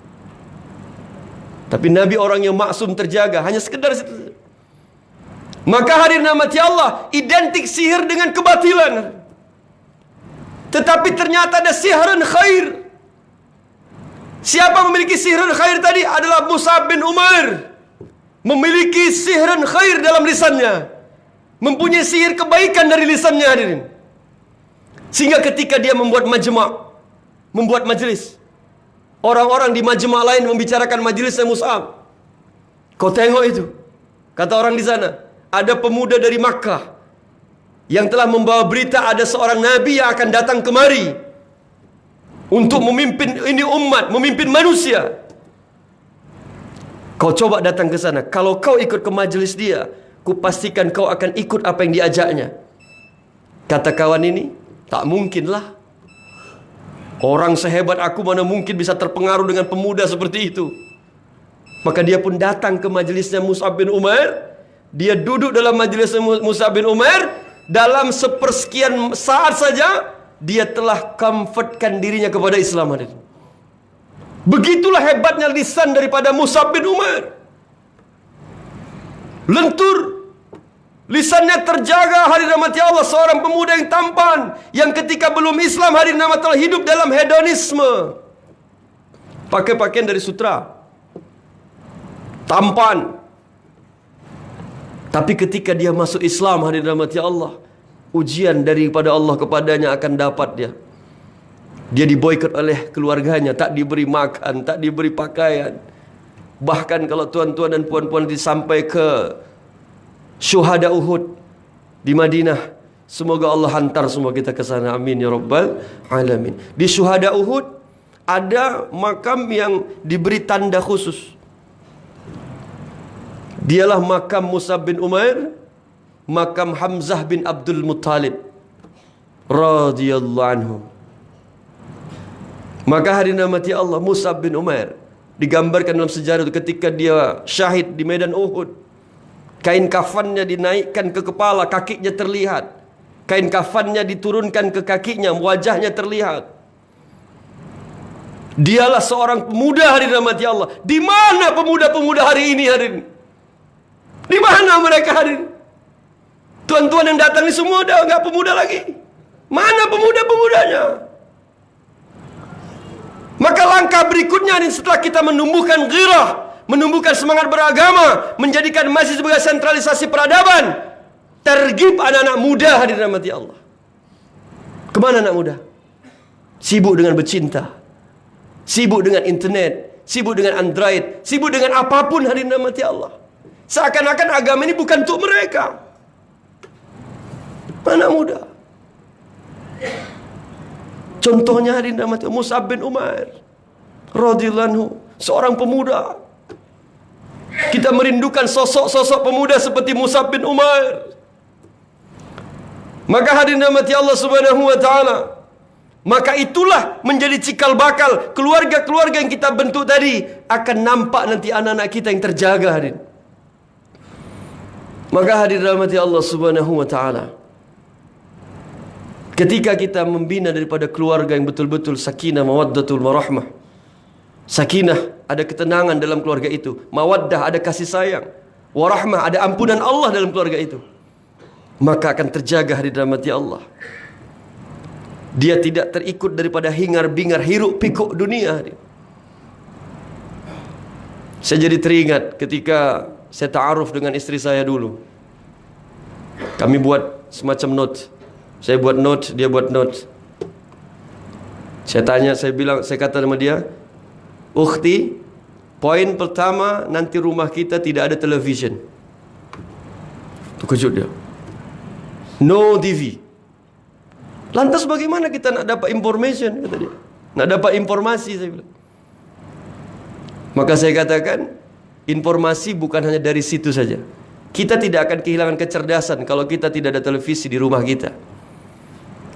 Tapi Nabi orang yang maksum, terjaga, hanya sekedar situ. Maka hadirin rahmati Allah, identik sihir dengan kebatilan. Tetapi ternyata ada sihrun khair. Siapa memiliki sihrun khair tadi? Adalah Mus'ab bin Umair. Memiliki sihrun khair dalam lisannya, mempunyai sihir kebaikan dari lisannya hadirin. Sehingga ketika dia membuat majma', membuat majlis, orang-orang di majma' lain membicarakan majlisnya Mus'ab. Kau tengok itu, kata orang di sana, ada pemuda dari Makkah yang telah membawa berita ada seorang Nabi yang akan datang kemari untuk memimpin ini umat, memimpin manusia. Kau coba datang ke sana. Kalau kau ikut ke majlis dia, ku pastikan kau akan ikut apa yang diajaknya. Kata kawan ini, tak mungkinlah. Orang sehebat aku mana mungkin bisa terpengaruh dengan pemuda seperti itu. Maka dia pun datang ke majlisnya Mus'ab bin Umair. Dia duduk dalam majlisnya Mus'ab bin Umair. Dalam sepersekian saat saja, dia telah comfortkan dirinya kepada Islam. Begitulah hebatnya lisan daripada Mus'ab bin Umair. Lentur, lisannya terjaga, hadirin rahmati Allah, seorang pemuda yang tampan, yang ketika belum Islam hadirin rahmati Allah hidup dalam hedonisme, pakai pakaian dari sutra, tampan. Tapi ketika dia masuk Islam hadirin rahmati Allah, ujian daripada Allah kepadanya akan dapat dia. Dia diboikot oleh keluarganya, tak diberi makan, tak diberi pakaian. Bahkan kalau tuan-tuan dan puan-puan disampai ke syuhada Uhud di Madinah, semoga Allah hantar semua kita ke sana, amin ya rabbal alamin. Di syuhada Uhud ada makam yang diberi tanda khusus. Dialah makam Mus'ab bin Umair, makam Hamzah bin Abdul Muttalib radhiyallahu anhu. Maka hadirin rahmati Allah, Mus'ab bin Umair digambarkan dalam sejarah itu ketika dia syahid di medan Uhud. Kain kafannya dinaikkan ke kepala, kakinya terlihat. Kain kafannya diturunkan ke kakinya, wajahnya terlihat. Dialah seorang pemuda hadirin rahmati Allah. Di mana pemuda-pemuda hari ini hadirin? Di mana mereka hadirin? Tuan-tuan yang datang ni semua dah enggak pemuda lagi. Mana pemuda-pemudanya? Maka langkah berikutnya ni, setelah kita menumbuhkan ghirah, menumbuhkan semangat beragama, menjadikan masjid sebagai sentralisasi peradaban, tergib anak-anak muda, hadirin rahmati Allah. Kemana anak muda? Sibuk dengan bercinta, sibuk dengan internet, sibuk dengan Android, sibuk dengan apapun, hadirin rahmati Allah. Seakan-akan agama ini bukan untuk mereka. Anak muda. Contohnya hadirin rahmati Allah, Mus'ab bin Umair radhiyallahu anhu, seorang pemuda. Kita merindukan sosok-sosok pemuda seperti Mus'ab bin Umair. Maka hadirin rahmati Allah Subhanahu wa taala, maka itulah menjadi cikal bakal keluarga-keluarga yang kita bentuk tadi akan nampak nanti anak-anak kita yang terjaga, hadirin. Maka hadirin rahmati Allah Subhanahu wa taala, ketika kita membina daripada keluarga yang betul-betul sakinah, mawaddatul warahmah. Sakinah, ada ketenangan dalam keluarga itu. Mawaddah, ada kasih sayang. Warahmah, ada ampunan Allah dalam keluarga itu. Maka akan terjaga, hadirin rahmati Allah. Dia tidak terikut daripada hingar-bingar hiruk pikuk dunia. Saya jadi teringat ketika saya ta'aruf dengan istri saya dulu. Kami buat semacam note. Saya buat note, dia buat note. Saya tanya, saya kata sama dia, "Ukhti, poin pertama, nanti rumah kita tidak ada television." Terkejut dia. No TV. Lantas bagaimana kita nak dapat information, kata dia. Nak dapat informasi, saya bilang. Maka saya katakan, informasi bukan hanya dari situ saja. Kita tidak akan kehilangan kecerdasan kalau kita tidak ada televisi di rumah kita.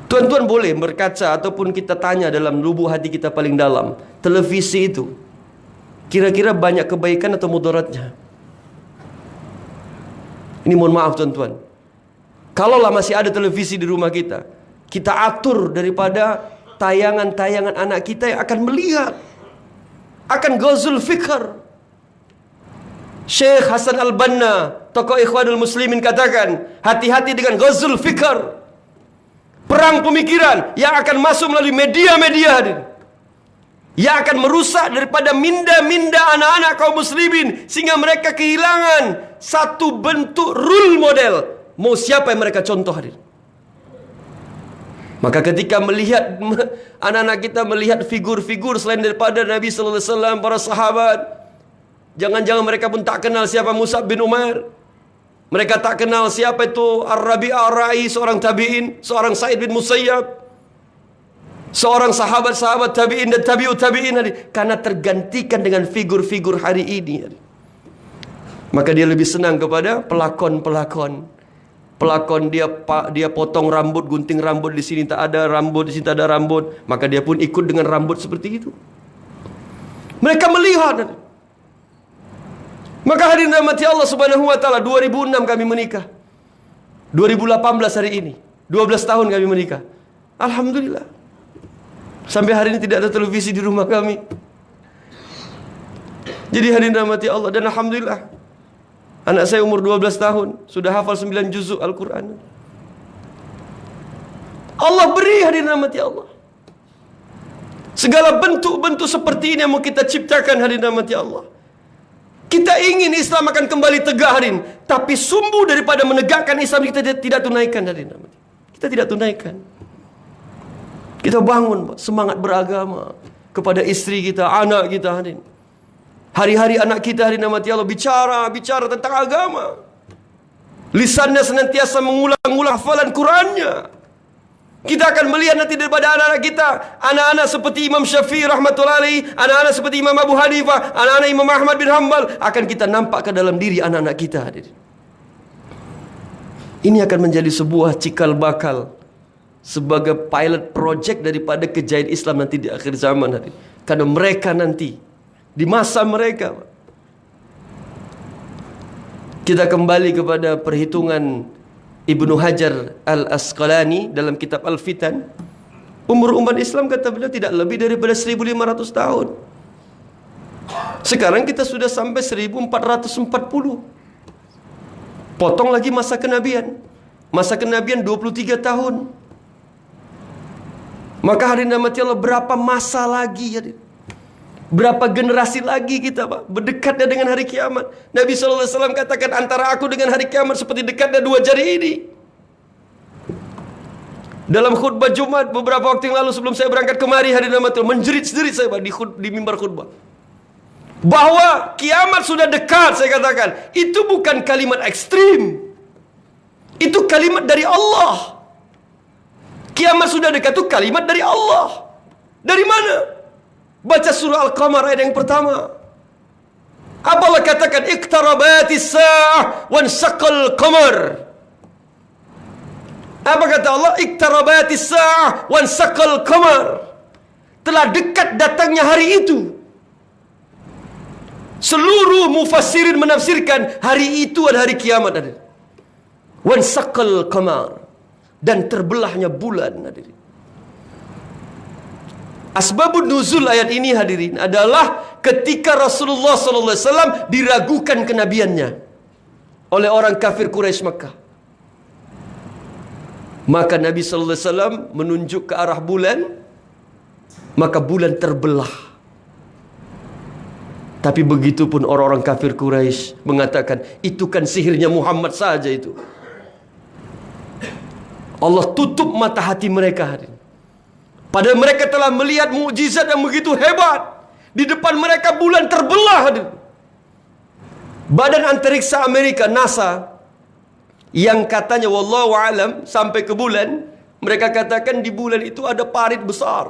Tuan-tuan boleh berkaca ataupun kita tanya dalam lubuk hati kita paling dalam, televisi itu kira-kira banyak kebaikan atau mudaratnya? Ini mohon maaf tuan-tuan, kalaulah masih ada televisi di rumah kita, kita atur daripada tayangan-tayangan anak kita yang akan melihat, akan ghazul fikr. Syekh Hasan Al-Banna, tokoh Ikhwanul Muslimin, katakan, hati-hati dengan ghazul fikr, perang pemikiran yang akan masuk melalui media-media yang akan merusak daripada minda-minda anak-anak kaum muslimin, sehingga mereka kehilangan satu bentuk role model. Mau siapa yang mereka contoh, hadir. Maka ketika melihat anak-anak kita melihat figur-figur selain daripada Nabi sallallahu alaihi wasallam, para sahabat, jangan-jangan mereka pun tak kenal siapa Mus'ab bin Umair. Mereka tak kenal siapa itu Ar-Rabi'ah Ar-Ra'i, seorang tabi'in, seorang Sa'id bin Musayyab, seorang sahabat-sahabat tabi'in dan tabi'ut tabi'in, karena tergantikan dengan figur-figur hari ini. Maka dia lebih senang kepada pelakon-pelakon. Pelakon dia potong rambut, gunting rambut, di sini tak ada rambut, di sini tak ada rambut, maka dia pun ikut dengan rambut seperti itu. Mereka melihat. Maka hadirin rahmati Allah Subhanahu wa taala, 2006 kami menikah. 2018 hari ini, 12 tahun kami menikah. Alhamdulillah. Sampai hari ini tidak ada televisi di rumah kami. Jadi hadirin rahmati Allah, dan alhamdulillah, anak saya umur 12 tahun sudah hafal 9 juzuk Al-Quran. Allah beri, hadirin rahmati Allah. Segala bentuk-bentuk seperti ini yang mau kita ciptakan, hadirin rahmati Allah. Kita ingin Islam akan kembali tegak, hadirin, tapi sumbu daripada menegakkan Islam kita tidak tunaikan, hadirin. Kita tidak tunaikan. Kita bangun semangat beragama kepada istri kita, anak kita, hadirin. Hari-hari anak kita, hadirin rahmati Allah, bicara tentang agama. Lisannya senantiasa mengulang-ulang hafalan Qurannya. Kita akan melihat nanti daripada anak-anak kita, anak-anak seperti Imam Syafi'i rahmatullahi alaihi, anak-anak seperti Imam Abu Hanifah, anak-anak Imam Ahmad bin Hanbal, akan kita nampak ke dalam diri anak-anak kita, hadirin. Ini akan menjadi sebuah cikal bakal sebagai pilot project daripada kejayaan Islam nanti di akhir zaman, hadirin. Karena mereka nanti di masa mereka, kita kembali kepada perhitungan Ibnu Hajar Al-Asqalani dalam kitab Al-Fitan. Umur umat Islam, kata beliau, tidak lebih daripada 1500 tahun. Sekarang kita sudah sampai 1440. Potong lagi masa kenabian. Masa kenabian 23 tahun. Maka hadirin rahmati Allah, berapa masa lagi hadirin? Berapa generasi lagi kita Pak berdekatnya dengan hari kiamat? Nabi SAW katakan, antara aku dengan hari kiamat seperti dekatnya 2 jari ini. Dalam khutbah Jumat beberapa waktu yang lalu sebelum saya berangkat kemari, hadirin rahmati Allah, menjerit-jerit saya Pak di mimbar khutbah, bahwa kiamat sudah dekat. Saya katakan, itu bukan kalimat ekstrim, itu kalimat dari Allah. Kiamat sudah dekat itu kalimat dari Allah. Dari mana? Baca surah Al-Qamar ayat yang pertama. Apa Allah katakan? Iqtarabatis sa'ah wansaqal qamar. Apa kata Allah? Iqtarabatis sa'ah wansaqal qamar. Telah dekat datangnya hari itu. Seluruh mufassirin menafsirkan hari itu adalah hari kiamat. Wansaqal qamar, dan terbelahnya bulan. Hadirin, asbabun nuzul ayat ini hadirin adalah ketika Rasulullah SAW diragukan kenabiannya oleh orang kafir Quraisy Makkah. Maka Nabi SAW menunjuk ke arah bulan, maka bulan terbelah. Tapi begitu pun orang-orang kafir Quraisy mengatakan, itu kan sihirnya Muhammad saja itu. Allah tutup mata hati mereka hadirin. Padahal mereka telah melihat mukjizat yang begitu hebat. Di depan mereka bulan terbelah hadirin. Badan Antariksa Amerika, NASA, yang katanya wallahu alam sampai ke bulan, mereka katakan di bulan itu ada parit besar.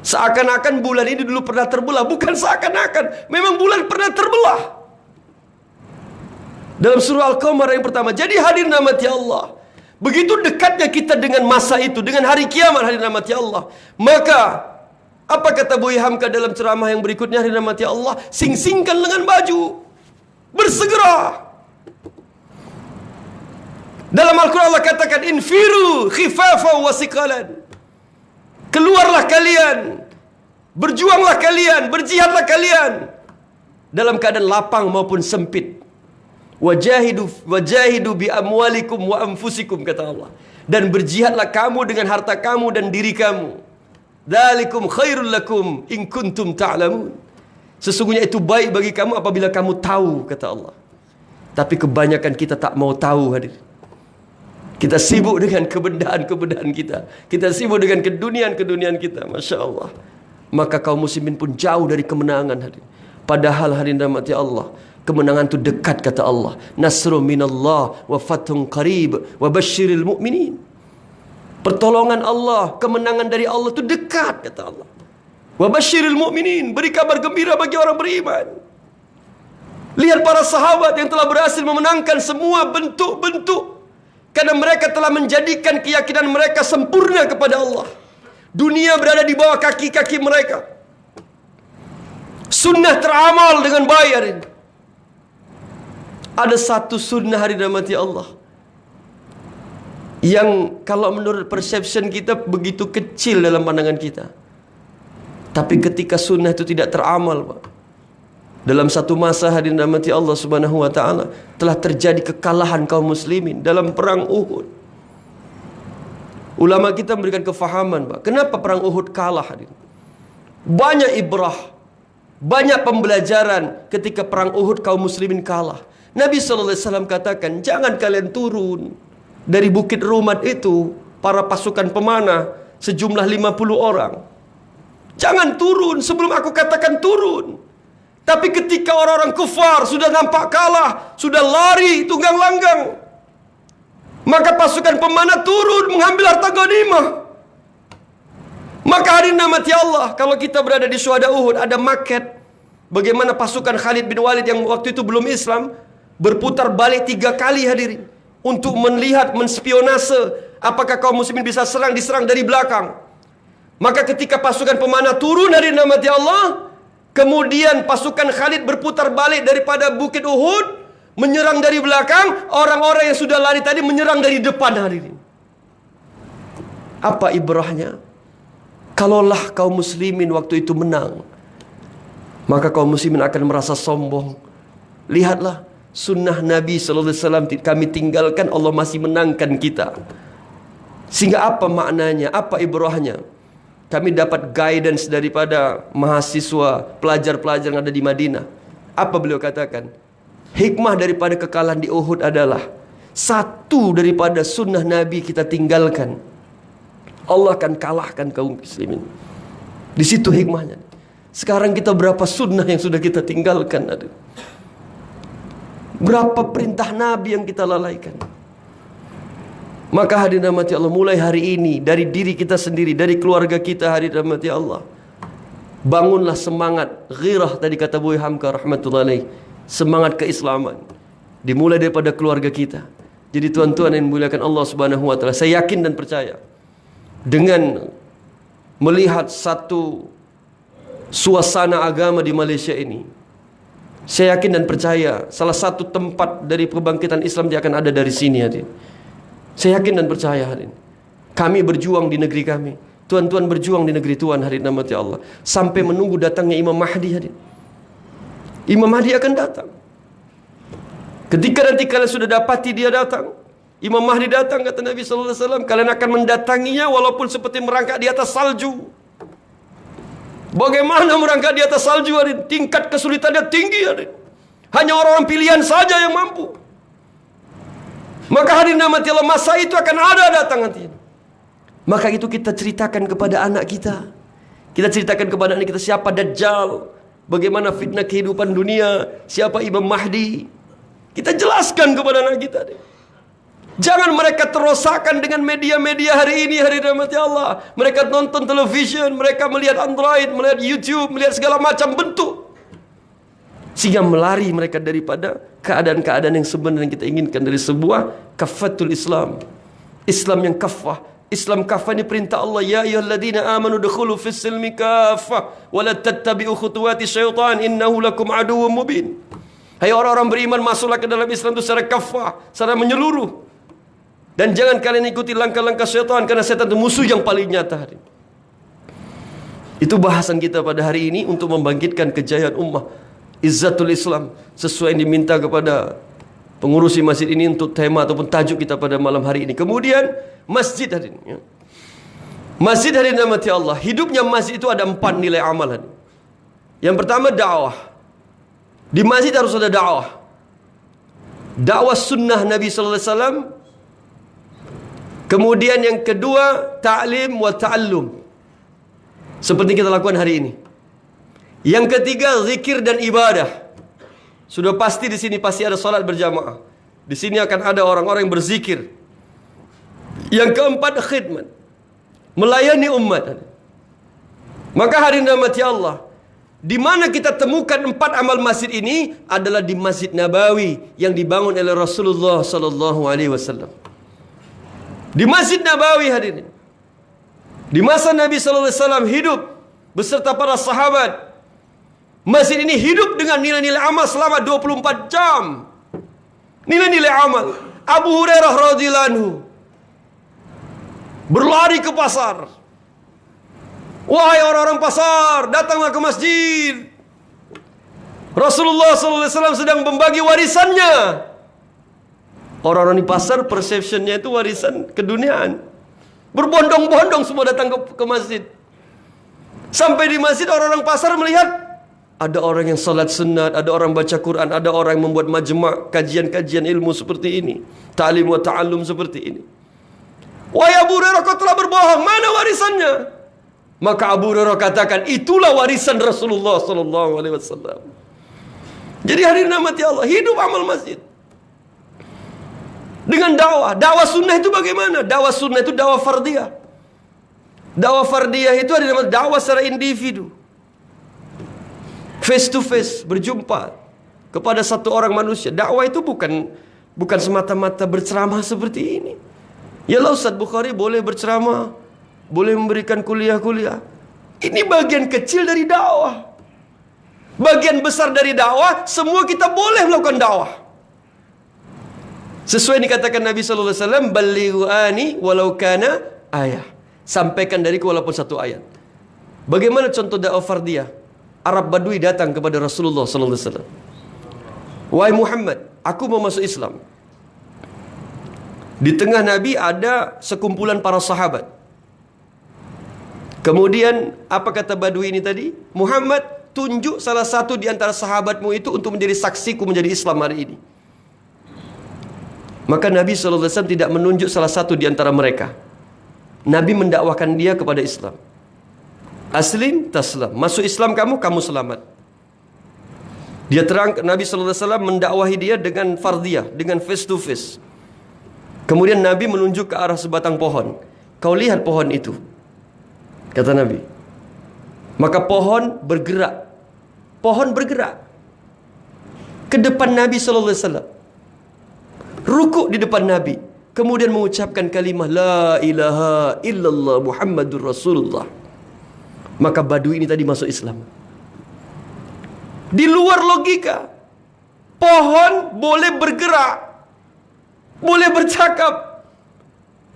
Seakan-akan bulan ini dulu pernah terbelah. Bukan seakan-akan, memang bulan pernah terbelah. Dalam surah Al-Qamar yang pertama. Jadi hadirin rahmati Allah, begitu dekatnya kita dengan masa itu, dengan hari kiamat hadirin rahmati Allah. Maka apa kata Buya Hamka dalam ceramah yang berikutnya hadirin rahmati Allah? Sing-singkan lengan baju, bersegera. Dalam Al-Quran Allah katakan, infiru khifafa wa siqalan. Keluarlah kalian, berjuanglah kalian, berjihadlah kalian dalam keadaan lapang maupun sempit. Wajahidu bi amwalikum wa anfusikum, kata Allah. Dan berjihadlah kamu dengan harta kamu dan diri kamu. Dzalikum khairul lakum in kuntum ta'lamun. Sesungguhnya itu baik bagi kamu apabila kamu tahu, kata Allah. Tapi kebanyakan kita tak mau tahu hadirin. Kita sibuk dengan kebendaan-kebendaan kita. Kita sibuk dengan keduniaan-keduniaan kita. Masya Allah. Maka kaum muslimin pun jauh dari kemenangan hadirin. Padahal hadirin rahmati Allah, kemenangan itu dekat, kata Allah. Nasrun minallah wa fathun qarib wa basyiril mu'minin. Pertolongan Allah, kemenangan dari Allah itu dekat, kata Allah. Wa basyiril mu'minin, beri kabar gembira bagi orang beriman. Lihat para sahabat yang telah berhasil memenangkan semua bentuk-bentuk, karena mereka telah menjadikan keyakinan mereka sempurna kepada Allah. Dunia berada di bawah kaki-kaki mereka. Sunnah teramal dengan baik hari ini. Ada satu sunnah hari rahmati Allah yang kalau menurut perception kita begitu kecil dalam pandangan kita. Tapi ketika sunnah itu tidak teramal, Pak, dalam satu masa hadirin rahmati Allah Subhanahu wa taala telah terjadi kekalahan kaum muslimin dalam perang Uhud. Ulama kita memberikan kefahaman, Pak, kenapa perang Uhud kalah hadirin. Banyak ibrah, banyak pembelajaran ketika perang Uhud kaum muslimin kalah. Nabi SAW katakan, jangan kalian turun dari Bukit Rumat itu, para pasukan pemanah sejumlah 50 orang. Jangan turun sebelum aku katakan turun. Tapi ketika orang-orang kufar sudah nampak kalah, sudah lari tunggang langgang, maka pasukan pemanah turun mengambil harta ghanimah. Maka hadirin rahmati Allah, kalau kita berada di syuhada Uhud, ada maket bagaimana pasukan Khalid bin Walid yang waktu itu belum Islam berputar balik 3 kali hadirin, untuk melihat, menspionase apakah kaum muslimin bisa diserang dari belakang. Maka ketika pasukan pemanah turun hadirin rahmati Allah, kemudian pasukan Khalid berputar balik daripada Bukit Uhud, menyerang dari belakang. Orang-orang yang sudah lari tadi menyerang dari depan hadirin. Apa ibrahnya? Kalaulah kaum muslimin waktu itu menang, maka kaum muslimin akan merasa sombong. Lihatlah, sunnah Nabi sallallahu alaihi wasallam kami tinggalkan, Allah masih menangkan kita. Sehingga apa maknanya? Apa ibrahnya? Kami dapat guidance daripada mahasiswa, pelajar-pelajar yang ada di Madinah. Apa beliau katakan? Hikmah daripada kekalahan di Uhud adalah satu daripada sunnah Nabi kita tinggalkan, Allah akan kalahkan kaum muslimin. Di situ hikmahnya. Sekarang kita berapa sunnah yang sudah kita tinggalkan? Berapa perintah Nabi yang kita lalaikan? Maka hadirin rahmati Allah, mulai hari ini dari diri kita sendiri, dari keluarga kita, hadirin rahmati Allah, bangunlah semangat ghirah, tadi kata Buya Hamka rahmatullahi alaih, semangat keislaman dimulai daripada keluarga kita. Jadi tuan-tuan yang dimuliakan Allah Subhanahu wa taala, saya yakin dan percaya dengan melihat satu suasana agama di Malaysia ini, saya yakin dan percaya salah satu tempat dari kebangkitan Islam dia akan ada dari sini, hadirin. Saya yakin dan percaya, hadirin. Kami berjuang di negeri kami, tuan-tuan berjuang di negeri Tuhan, hadirin rahmati Allah, sampai menunggu datangnya Imam Mahdi, hadirin. Imam Mahdi akan datang. Ketika nanti kalian sudah dapati dia datang, Imam Mahdi datang, kata Nabi sallallahu alaihi wasallam, kalian akan mendatanginya walaupun seperti merangkak di atas salju. Bagaimana merangkak di atas salju, hadirin? Tingkat kesulitannya tinggi, hadirin. Hanya orang-orang pilihan saja yang mampu. Maka hadirin rahmati Allah, masa itu akan ada datang nanti. Maka itu kita ceritakan kepada anak kita. Kita ceritakan kepada anak kita siapa Dajjal, bagaimana fitnah kehidupan dunia, siapa Imam Mahdi. Kita jelaskan kepada anak kita. Jangan mereka terosakkan dengan media-media hari ini, hari rahmati Allah. Mereka nonton television, mereka melihat Android, melihat YouTube, melihat segala macam bentuk, sehingga melari mereka daripada keadaan-keadaan yang sebenarnya kita inginkan dari sebuah kafatul Islam. Islam yang kafah. Islam kafah ini perintah Allah, ya ayyuhalladzina amanu dukhulu fis silmi kafah wa la tattabi'u khutuwati syaitan innahu lakum aduwwum mubin. Hai orang-orang beriman, masuklah ke dalam Islam itu secara kafah, secara menyeluruh. Dan jangan kalian ikuti langkah-langkah syaitan, karena syaitan itu musuh yang paling nyata. Itu bahasan kita pada hari ini untuk membangkitkan kejayaan ummah, izzatul Islam, sesuai yang diminta kepada pengurusi masjid ini untuk tema ataupun tajuk kita pada malam hari ini. Kemudian masjid, hadirin, ya. Masjid, hadirin rahmati Allah, hidupnya masjid itu ada 4 nilai amal, hadirin. Yang pertama dakwah. Di masjid harus ada dakwah. Dakwah sunnah Nabi sallallahu alaihi wasallam. Kemudian yang kedua, ta'lim wa ta'allum, seperti kita lakukan hari ini. Yang ketiga, zikir dan ibadah. Sudah pasti di sini pasti ada salat berjamaah. Di sini akan ada orang-orang yang berzikir. Yang keempat, khidmat, melayani umat. Maka hadirin rahmati Allah, di mana kita temukan 4 amal masjid ini adalah di Masjid Nabawi yang dibangun oleh Rasulullah sallallahu alaihi wasallam. Di Masjid Nabawi, hadirin, di masa Nabi sallallahu alaihi wasallam hidup beserta para sahabat, masjid ini hidup dengan nilai-nilai amal selama 24 jam. Nilai-nilai amal. Abu Hurairah radhiyallahu anhu berlari ke pasar. Wahai orang-orang pasar, datanglah ke masjid. Rasulullah SAW sedang membagi warisannya. Orang-orang di pasar perceptionnya itu warisan keduniaan. Berbondong-bondong semua datang ke masjid. Sampai di masjid orang-orang pasar melihat ada orang yang salat sunat, ada orang baca Quran, ada orang yang membuat majma' kajian-kajian ilmu seperti ini, ta'lim wa ta'allum seperti ini. Wahai Abu Hurairah, kau telah berbohong, mana warisannya? Maka Abu Hurairah katakan, itulah warisan Rasulullah sallallahu alaihi wasallam. Jadi hadirin rahmati Allah, hidup amal masjid dengan dakwah. Dakwah sunnah itu bagaimana? Dakwah sunnah itu dakwah fardiyah. Dakwah fardiyah itu adalah dakwah secara individu, face to face, berjumpa kepada satu orang manusia. Dakwah itu bukan semata-mata berceramah seperti ini. Yalah, Ustaz Bukhari boleh berceramah, boleh memberikan kuliah-kuliah. Ini bagian kecil dari dakwah. Bagian besar dari dakwah, semua kita boleh melakukan dakwah. Sesuai dikatakan Nabi sallallahu alaihi wasallam, "Ballighu ani walau kana ayah." Sampaikan dariku walaupun satu ayat. Bagaimana contoh dakwah fardiyah? Arab Badui datang kepada Rasulullah sallallahu alaihi wasallam. Wahai Muhammad, aku mau masuk Islam. Di tengah Nabi ada sekumpulan para sahabat. Kemudian apa kata Badui ini tadi? Muhammad, tunjuk salah satu di antara sahabatmu itu untuk menjadi saksiku menjadi Islam hari ini. Maka Nabi SAW tidak menunjuk salah satu di antara mereka. Nabi mendakwahkan dia kepada Islam. Aslim taslam, masuk Islam kamu, kamu selamat. Dia terang, Nabi SAW mendakwahi dia dengan fardiyah, dengan face to face. Kemudian Nabi menunjuk ke arah sebatang pohon. Kau lihat pohon itu, kata Nabi. Maka pohon bergerak. Pohon bergerak ke depan Nabi SAW, rukuk di depan Nabi, kemudian mengucapkan kalimah La ilaha illallah Muhammadur Rasulullah. Maka Badui ini tadi masuk Islam. Di luar logika, pohon boleh bergerak, boleh bercakap.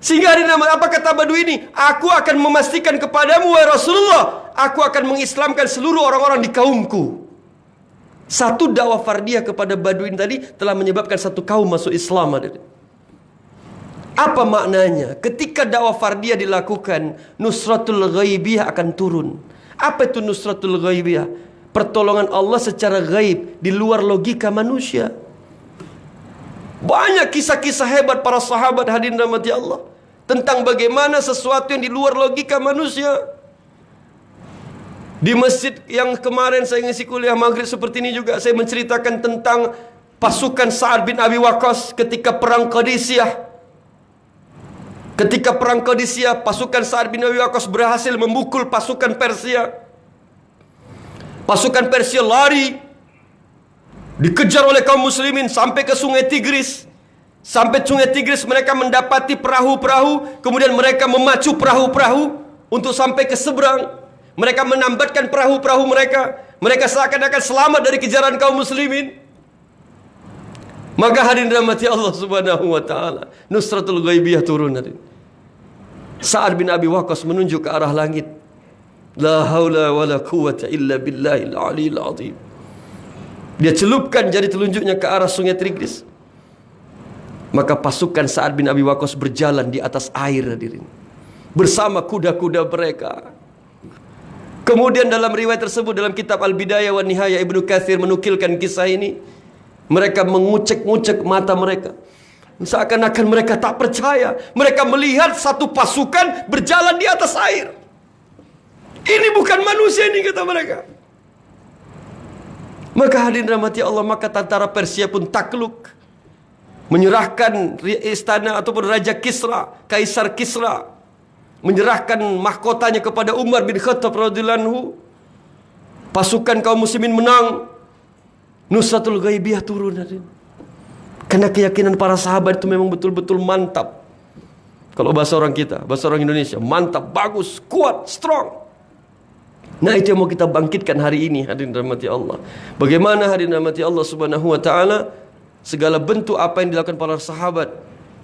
Sehingga hari nama apa kata Badui ini? Aku akan memastikan kepadamu wahai Rasulullah, aku akan mengislamkan seluruh orang-orang di kaumku. Satu dakwah fardiyah kepada Badui ini tadi telah menyebabkan satu kaum masuk Islam. Apa maknanya? Ketika dakwah fardiyah dilakukan, nusratul ghaibiyah akan turun. Apa itu nusratul ghaibiyah? Pertolongan Allah secara gaib, di luar logika manusia. Banyak kisah-kisah hebat para sahabat hadirin rahmati Allah, tentang bagaimana sesuatu yang di luar logika manusia. Di masjid yang kemarin saya ngisi kuliah maghrib seperti ini juga, saya menceritakan tentang pasukan Sa'ad bin Abi Waqqas ketika perang Qadisiyah. Ketika perang Qadisiyah, pasukan Sa'ad bin Abi Waqqas berhasil memukul pasukan Persia. Pasukan Persia lari, dikejar oleh kaum muslimin sampai ke sungai Tigris. Sampai sungai Tigris mereka mendapati perahu-perahu, kemudian mereka memacu perahu-perahu untuk sampai ke seberang. Mereka menambatkan perahu-perahu mereka. Mereka seakan-akan selamat dari kejaran kaum muslimin. Maka hadirin rahmati Allah Subhanahu wa taala, nusratul ghaibiyah turun. Sa'ad bin Abi Waqqas menunjuk ke arah langit. La haula wala quwwata illa billahil aliyil azim. Dia celupkan jari telunjuknya ke arah sungai Tigris. Maka pasukan Sa'ad bin Abi Waqqas berjalan di atas air hadirin, bersama kuda-kuda mereka. Kemudian dalam riwayat tersebut, dalam kitab Al-Bidayah wa Nihayah, Ibnu Katsir menukilkan kisah ini. Mereka mengucek-ngucek mata mereka, seakan-akan mereka tak percaya. Mereka melihat satu pasukan berjalan di atas air. Ini bukan manusia ini, kata mereka. Maka hadirin rahmati Allah, maka tentara Persia pun takluk, menyerahkan istana ataupun Raja Kisra, Kaisar Kisra, menyerahkan mahkotanya kepada Umar bin Khattab radhiyallahu anhu. Pasukan kaum muslimin menang. Nusratul ghaibiyah turun. Karena keyakinan para sahabat itu memang betul-betul mantap. Kalau bahasa orang kita, bahasa orang Indonesia, mantap, bagus, kuat, strong. Nah, itu yang mau kita bangkitkan hari ini hadirin rahmati Allah. Bagaimana hadirin rahmati Allah Subhanahu wa taala, segala bentuk apa yang dilakukan para sahabat,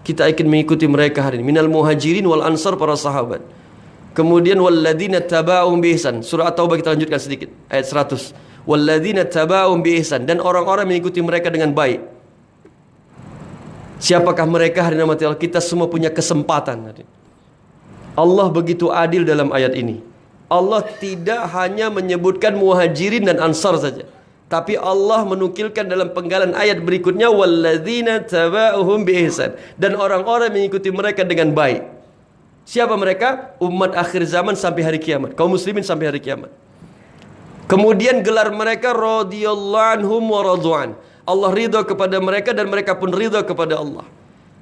kita ingin mengikuti mereka hari ini. Minal muhajirin wal ansar, para sahabat. Kemudian walladzina taba'um bi ihsan. Surah At-Taubah kita lanjutkan sedikit, ayat 100. Walladzina taba'um bi ihsan, dan orang-orang mengikuti mereka dengan baik. Siapakah mereka hadirin rahmati Allah? Kita semua punya kesempatan. Allah begitu adil dalam ayat ini. Allah tidak hanya menyebutkan muhajirin dan ansar saja, tapi Allah menukilkan dalam penggalan ayat berikutnya walladzina taba'uhum bi ihsan, dan orang-orang mengikuti mereka dengan baik. Siapa mereka? Umat akhir zaman sampai hari kiamat, kaum muslimin sampai hari kiamat. Kemudian gelar mereka radhiyallahu anhum wa radwan. Allah ridha kepada mereka dan mereka pun ridha kepada Allah.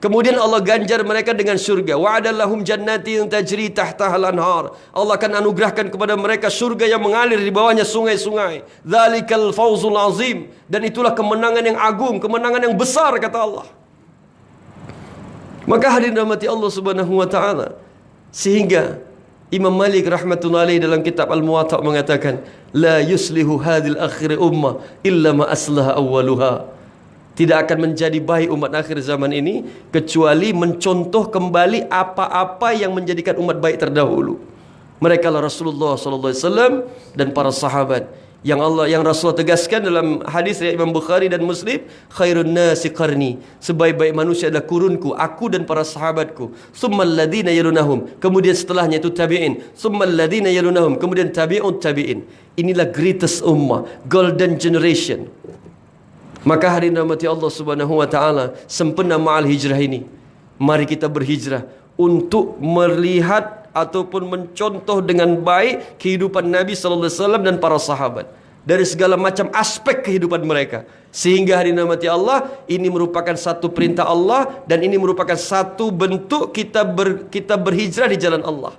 Kemudian Allah ganjar mereka dengan surga. Wa'adallahum jannatin tajri tahtahal anhar. Allah akan anugerahkan kepada mereka surga yang mengalir di bawahnya sungai-sungai. Dzalikal fawzul azim, dan itulah kemenangan yang agung, kemenangan yang besar, kata Allah. Maka hadirin rahmati Allah Subhanahu wa taala, sehingga Imam Malik rahmatullahi alaih dalam kitab Al-Muwatta mengatakan, la yuslihu hadhil akhir ummah illa ma aslaha awwaluha. Tidak akan menjadi baik umat akhir zaman ini kecuali mencontoh kembali apa-apa yang menjadikan umat baik terdahulu. Mereka lah Rasulullah sallallahu alaihi wasallam dan para sahabat. yang Rasulullah tegaskan dalam hadis riwayat Imam Bukhari dan Muslim, khairun nasi qarni, sebaik-baik manusia adalah kurunku, aku dan para sahabatku, summal ladina yalunahum, kemudian setelahnya itu tabi'in, summal ladina yalunahum, kemudian tabi'un tabi'in. Inilah greatest ummah, golden generation. Maka hadirin rahmati Allah Subhanahu wa taala, sempena ma'al hijrah ini, mari kita berhijrah untuk melihat ataupun mencontoh dengan baik kehidupan Nabi sallallahu alaihi wasallam dan para sahabat dari segala macam aspek kehidupan mereka, sehingga hadirin rahmati Allah, ini merupakan satu perintah Allah dan ini merupakan satu bentuk kita berhijrah di jalan Allah.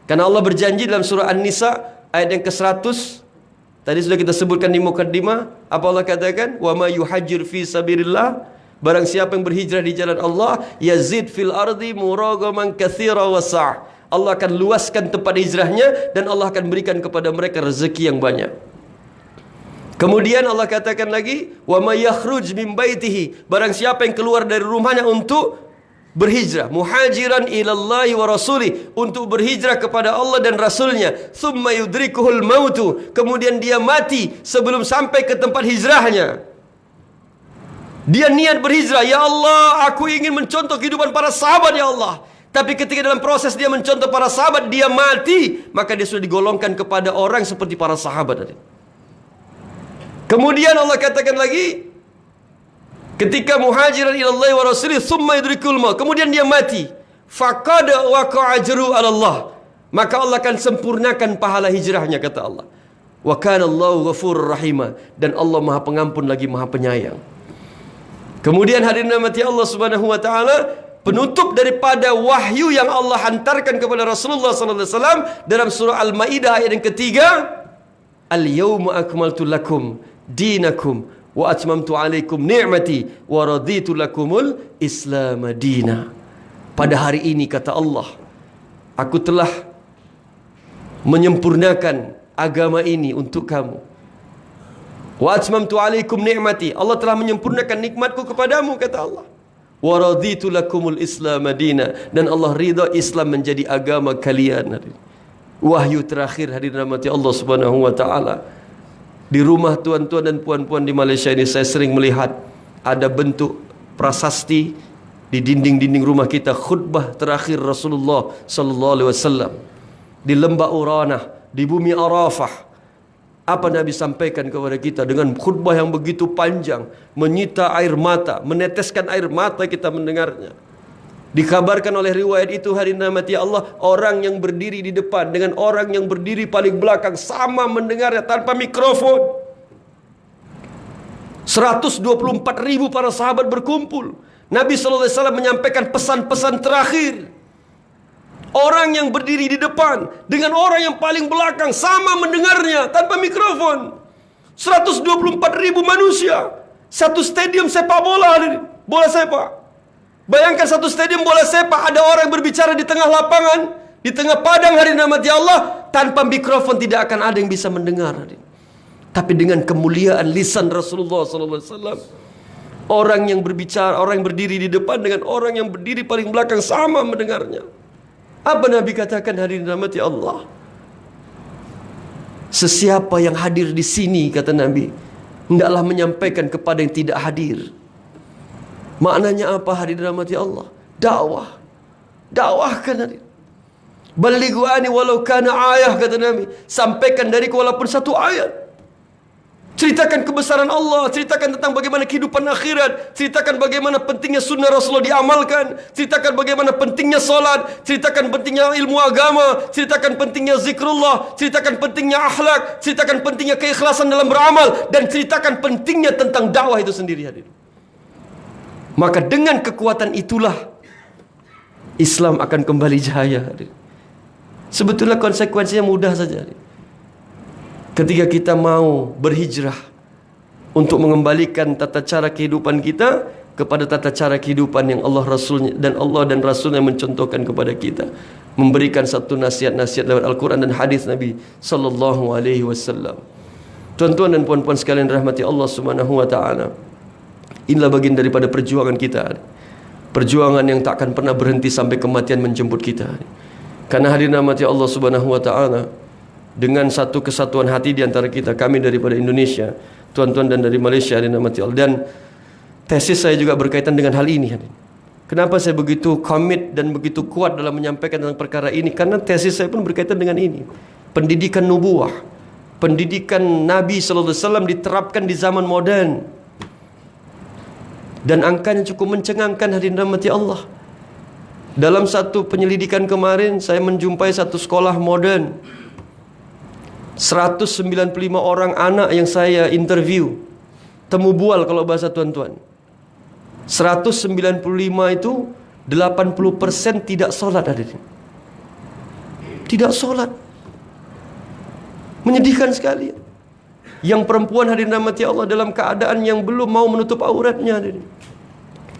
Karena Allah berjanji dalam surah An-Nisa ayat yang ke-100, tadi sudah kita sebutkan di mukaddimah, apa Allah katakan? Wa ma yuhajjir fi sabilillah, barang siapa yang berhijrah di jalan Allah, yazid fil ardi muragaman katsira wa sa', Allah akan luaskan tempat hijrahnya dan Allah akan berikan kepada mereka rezeki yang banyak. Kemudian Allah katakan lagi, wa may yakhruj min baitihi, barang siapa yang keluar dari rumahnya untuk berhijrah, muhajiran ilallahi wa rasuli, untuk berhijrah kepada Allah dan Rasulnya, thumma yudrikuhul mautu, kemudian dia mati sebelum sampai ke tempat hijrahnya. Dia niat berhijrah, ya Allah, aku ingin mencontoh kehidupan para sahabat ya Allah. Tapi ketika dalam proses dia mencontoh para sahabat, dia mati, maka dia sudah digolongkan kepada orang seperti para sahabat. Kemudian Allah katakan lagi, ketika muhajiran ilallahi wa rasuli thumma yudrikul maut, kemudian dia mati, faqad waqa'a ajru 'ala Allah, maka Allah akan sempurnakan pahala hijrahnya, kata Allah. Wa kana Allahu ghafurur rahima, dan Allah Maha Pengampun lagi Maha Penyayang. Kemudian hadirin rahmati Allah Subhanahu wa taala, penutup daripada wahyu yang Allah hantarkan kepada Rasulullah sallallahu alaihi wasallam dalam surah Al-Maidah ayat yang ketiga, al-yawma akmaltu lakum dinakum wa atmamtu alaikum ni'mati wa raditu lakumul Islam dina. Pada hari ini, kata Allah, aku telah menyempurnakan agama ini untuk kamu. Wa atmamtu alaikum ni'mati, Allah telah menyempurnakan nikmatku kepadamu, kata Allah. Wa raditu lakumul Islam dina, dan Allah ridha Islam menjadi agama kalian. Wahyu terakhir hadirin rahmati Allah Subhanahu wa taala. Di rumah tuan-tuan dan puan-puan di Malaysia ini, saya sering melihat ada bentuk prasasti di dinding-dinding rumah kita, khutbah terakhir Rasulullah sallallahu alaihi wasallam di lembah Uranah, di bumi Arafah. Apa Nabi sampaikan kepada kita dengan khutbah yang begitu panjang, menyita air mata, meneteskan air mata kita mendengarnya. Dikabarkan oleh riwayat itu, hadirin rahmati Allah, orang yang berdiri di depan dengan orang yang berdiri paling belakang sama mendengarnya tanpa mikrofon. 124.000 para sahabat berkumpul. Nabi SAW menyampaikan pesan-pesan terakhir. Orang yang berdiri di depan dengan orang yang paling belakang sama mendengarnya tanpa mikrofon. 124.000 manusia. Satu stadium sepak bola, bola sepak. Bayangkan satu stadium bola sepak, ada orang berbicara di tengah lapangan, di tengah padang, hadirin rahmati Allah, tanpa mikrofon tidak akan ada yang bisa mendengar. Tapi dengan kemuliaan lisan Rasulullah SAW, orang yang berbicara, orang yang berdiri di depan dengan orang yang berdiri paling belakang sama mendengarnya. Apa Nabi katakan, hadirin rahmati Allah? Sesiapa yang hadir di sini, kata Nabi, hendaklah menyampaikan kepada yang tidak hadir. Maknanya apa, hadirin rahmati Allah? Dakwah. Dakwahkan, hadirin. Balighu ani walau kana ayah, kata Nabi. Sampaikan dariku walaupun satu ayat. Ceritakan kebesaran Allah, ceritakan tentang bagaimana kehidupan akhirat, ceritakan bagaimana pentingnya sunnah Rasulullah diamalkan, ceritakan bagaimana pentingnya solat, ceritakan pentingnya ilmu agama, ceritakan pentingnya zikrullah, ceritakan pentingnya akhlak, ceritakan pentingnya keikhlasan dalam beramal, dan ceritakan pentingnya tentang dakwah itu sendiri, hadirin. Maka dengan kekuatan itulah Islam akan kembali jaya, hadirin. Sebetulnya konsekuensinya mudah saja, hadirin. Ketika kita mau berhijrah untuk mengembalikan tata cara kehidupan kita kepada tata cara kehidupan yang Allah dan Rasulnya mencontohkan kepada kita, memberikan satu nasihat-nasihat lewat Al-Quran dan hadis Nabi sallallahu alaihi wasallam. Tuan-tuan dan puan-puan sekalian rahmati Allah Subhanahu wa taala, inilah bagian daripada perjuangan kita, perjuangan yang tak akan pernah berhenti sampai kematian menjemput kita. Karena hadirin rahmati Allah Subhanahu wa taala, dengan satu kesatuan hati di antara kita. Kami daripada Indonesia, tuan-tuan dan dari Malaysia dirahmati Allah. Dan tesis saya juga berkaitan dengan hal ini. Kenapa saya begitu komit dan begitu kuat dalam menyampaikan tentang perkara ini? Karena tesis saya pun berkaitan dengan ini. Pendidikan nubuwah, pendidikan Nabi SAW diterapkan di zaman moden. Dan angkanya cukup mencengangkan, hadirin rahmati Allah. Dalam satu penyelidikan kemarin, saya menjumpai satu sekolah moden. 195 orang anak yang saya interview, temu bual kalau bahasa tuan-tuan. 195 itu 80% tidak solat, hadirin. Tidak solat. Menyedihkan sekali. Yang perempuan, hadirin rahmati Allah, dalam keadaan yang belum mau menutup auratnya, hadirin.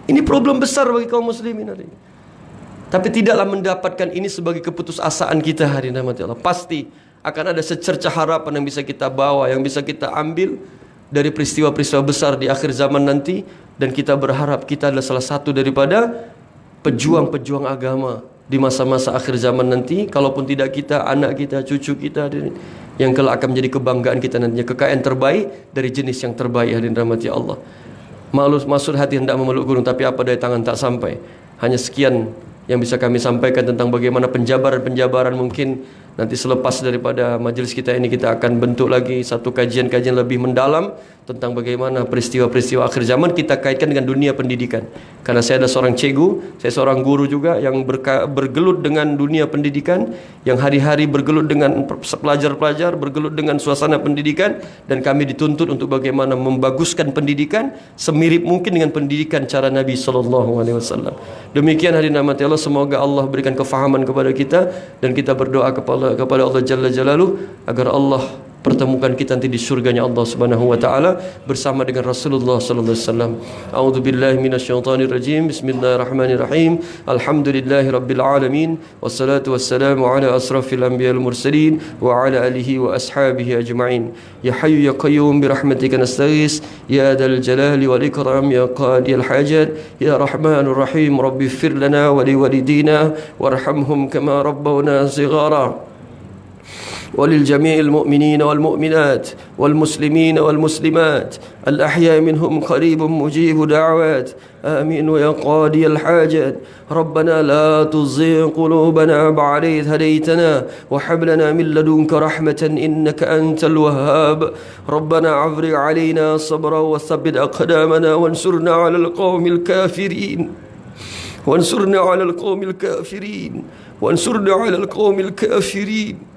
Ini problem besar bagi kaum muslimin, hadirin. Tapi tidaklah mendapatkan ini sebagai keputusasaan kita, hadirin rahmati Allah. Pasti akan ada secercah harapan yang bisa kita bawa, yang bisa kita ambil dari peristiwa-peristiwa besar di akhir zaman nanti. Dan kita berharap kita adalah salah satu daripada pejuang-pejuang agama di masa-masa akhir zaman nanti. Kalaupun tidak kita, anak kita, cucu kita, yang kelak akan menjadi kebanggaan kita nantinya, kekayaan terbaik dari jenis yang terbaik, hadirin rahmati Allah. Maksud hati hendak memeluk gunung, tapi apa daya tangan tak sampai. Hanya sekian yang bisa kami sampaikan tentang bagaimana penjabaran-penjabaran. Mungkin nanti selepas daripada majlis kita ini, kita akan bentuk lagi satu kajian-kajian lebih mendalam tentang bagaimana peristiwa-peristiwa akhir zaman kita kaitkan dengan dunia pendidikan. Karena saya adalah seorang cikgu, saya seorang guru juga yang bergelut dengan dunia pendidikan, yang hari-hari bergelut dengan pelajar-pelajar, bergelut dengan suasana pendidikan, dan kami dituntut untuk bagaimana membaguskan pendidikan semirip mungkin dengan pendidikan cara Nabi SAW. Demikian, hadirin rahmati Allah, semoga Allah berikan kefahaman kepada kita, dan kita berdoa kepada Allah Jalla Jalaluh agar Allah pertemukan kita nanti di surganya Allah Subhanahu wa taala bersama dengan Rasulullah sallallahu alaihi wasallam. A'udzubillahi minasyaitonir rajim. Bismillahirrahmanirrahim. Alhamdulillahirabbil alamin wassalatu wassalamu ala asrafil anbiya'il mursalin wa ala alihi wa ashabihi ajma'in. Ya hayyu ya qayyum bi rahmatika nastaghis ya dzal jalali wal ikram ya qadiyal hajat ya rahmanur rahim rabbi ighfir lana wa liwalidina warhamhum kama rabbawna shighara. وللجميع المؤمنين والمؤمنات والمسلمين والمسلمات الأحياء منهم قريب مجيب دعوات آمين يا قاضي الحاجات ربنا لا تزغ قلوبنا بعد إذ هديتنا وهب لنا من لدنك رحمة إنك أنت الوهاب ربنا أفرغ علينا صبرا وثبت أقدامنا وانصرنا على القوم الكافرين وانصرنا على القوم الكافرين وانصرنا على القوم الكافرين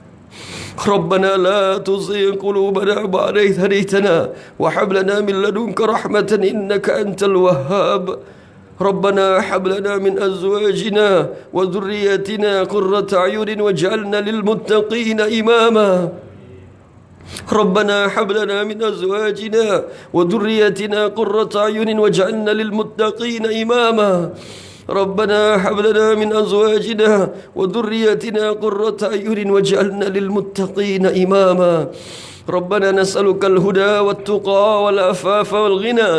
ربنا لا تزغ قلوبنا بعد إذ هديتنا وهب لنا من لدنك رحمة إنك أنت الوهاب ربنا هب لنا من أزواجنا وذرياتنا قرة أعين واجعلنا للمتقين إماما ربنا هب لنا من أزواجنا وذرياتنا قرة أعين واجعلنا للمتقين إماما ربنا هب لنا من أزواجنا وذريتنا قرة أعين واجعلنا للمتقين إماما ربنا نسألك الهدى والتقى والعفاف والغنى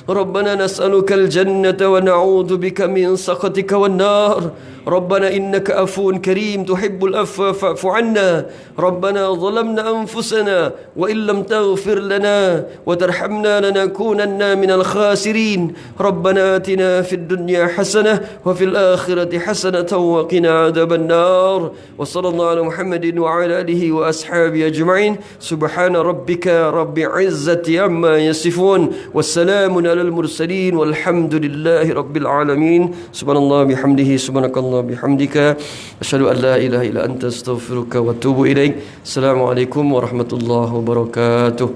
ربنا نسألك الجنة ونعوذ بك من سخطك والنار ربنا إنك عفو كريم تحب العفو فاعف عنا ربنا ظلمنا أنفسنا وإن لم تغفر لنا وترحمنا لنكونن من الخاسرين ربنا آتنا في الدنيا حسنة وفي الآخرة حسنة وقنا عذاب النار وصلى الله على محمد وعلى آله وأصحابه أجمعين سبحان ربك رب عزة عما يصفون والسلام على المرسلين والحمد لله رب العالمين سبحان الله بحمده سبحانك الله بحمدك أشهد أن لا إله إلا أنت أستغفرك وأتوب إليك السلام عليكم ورحمة الله وبركاته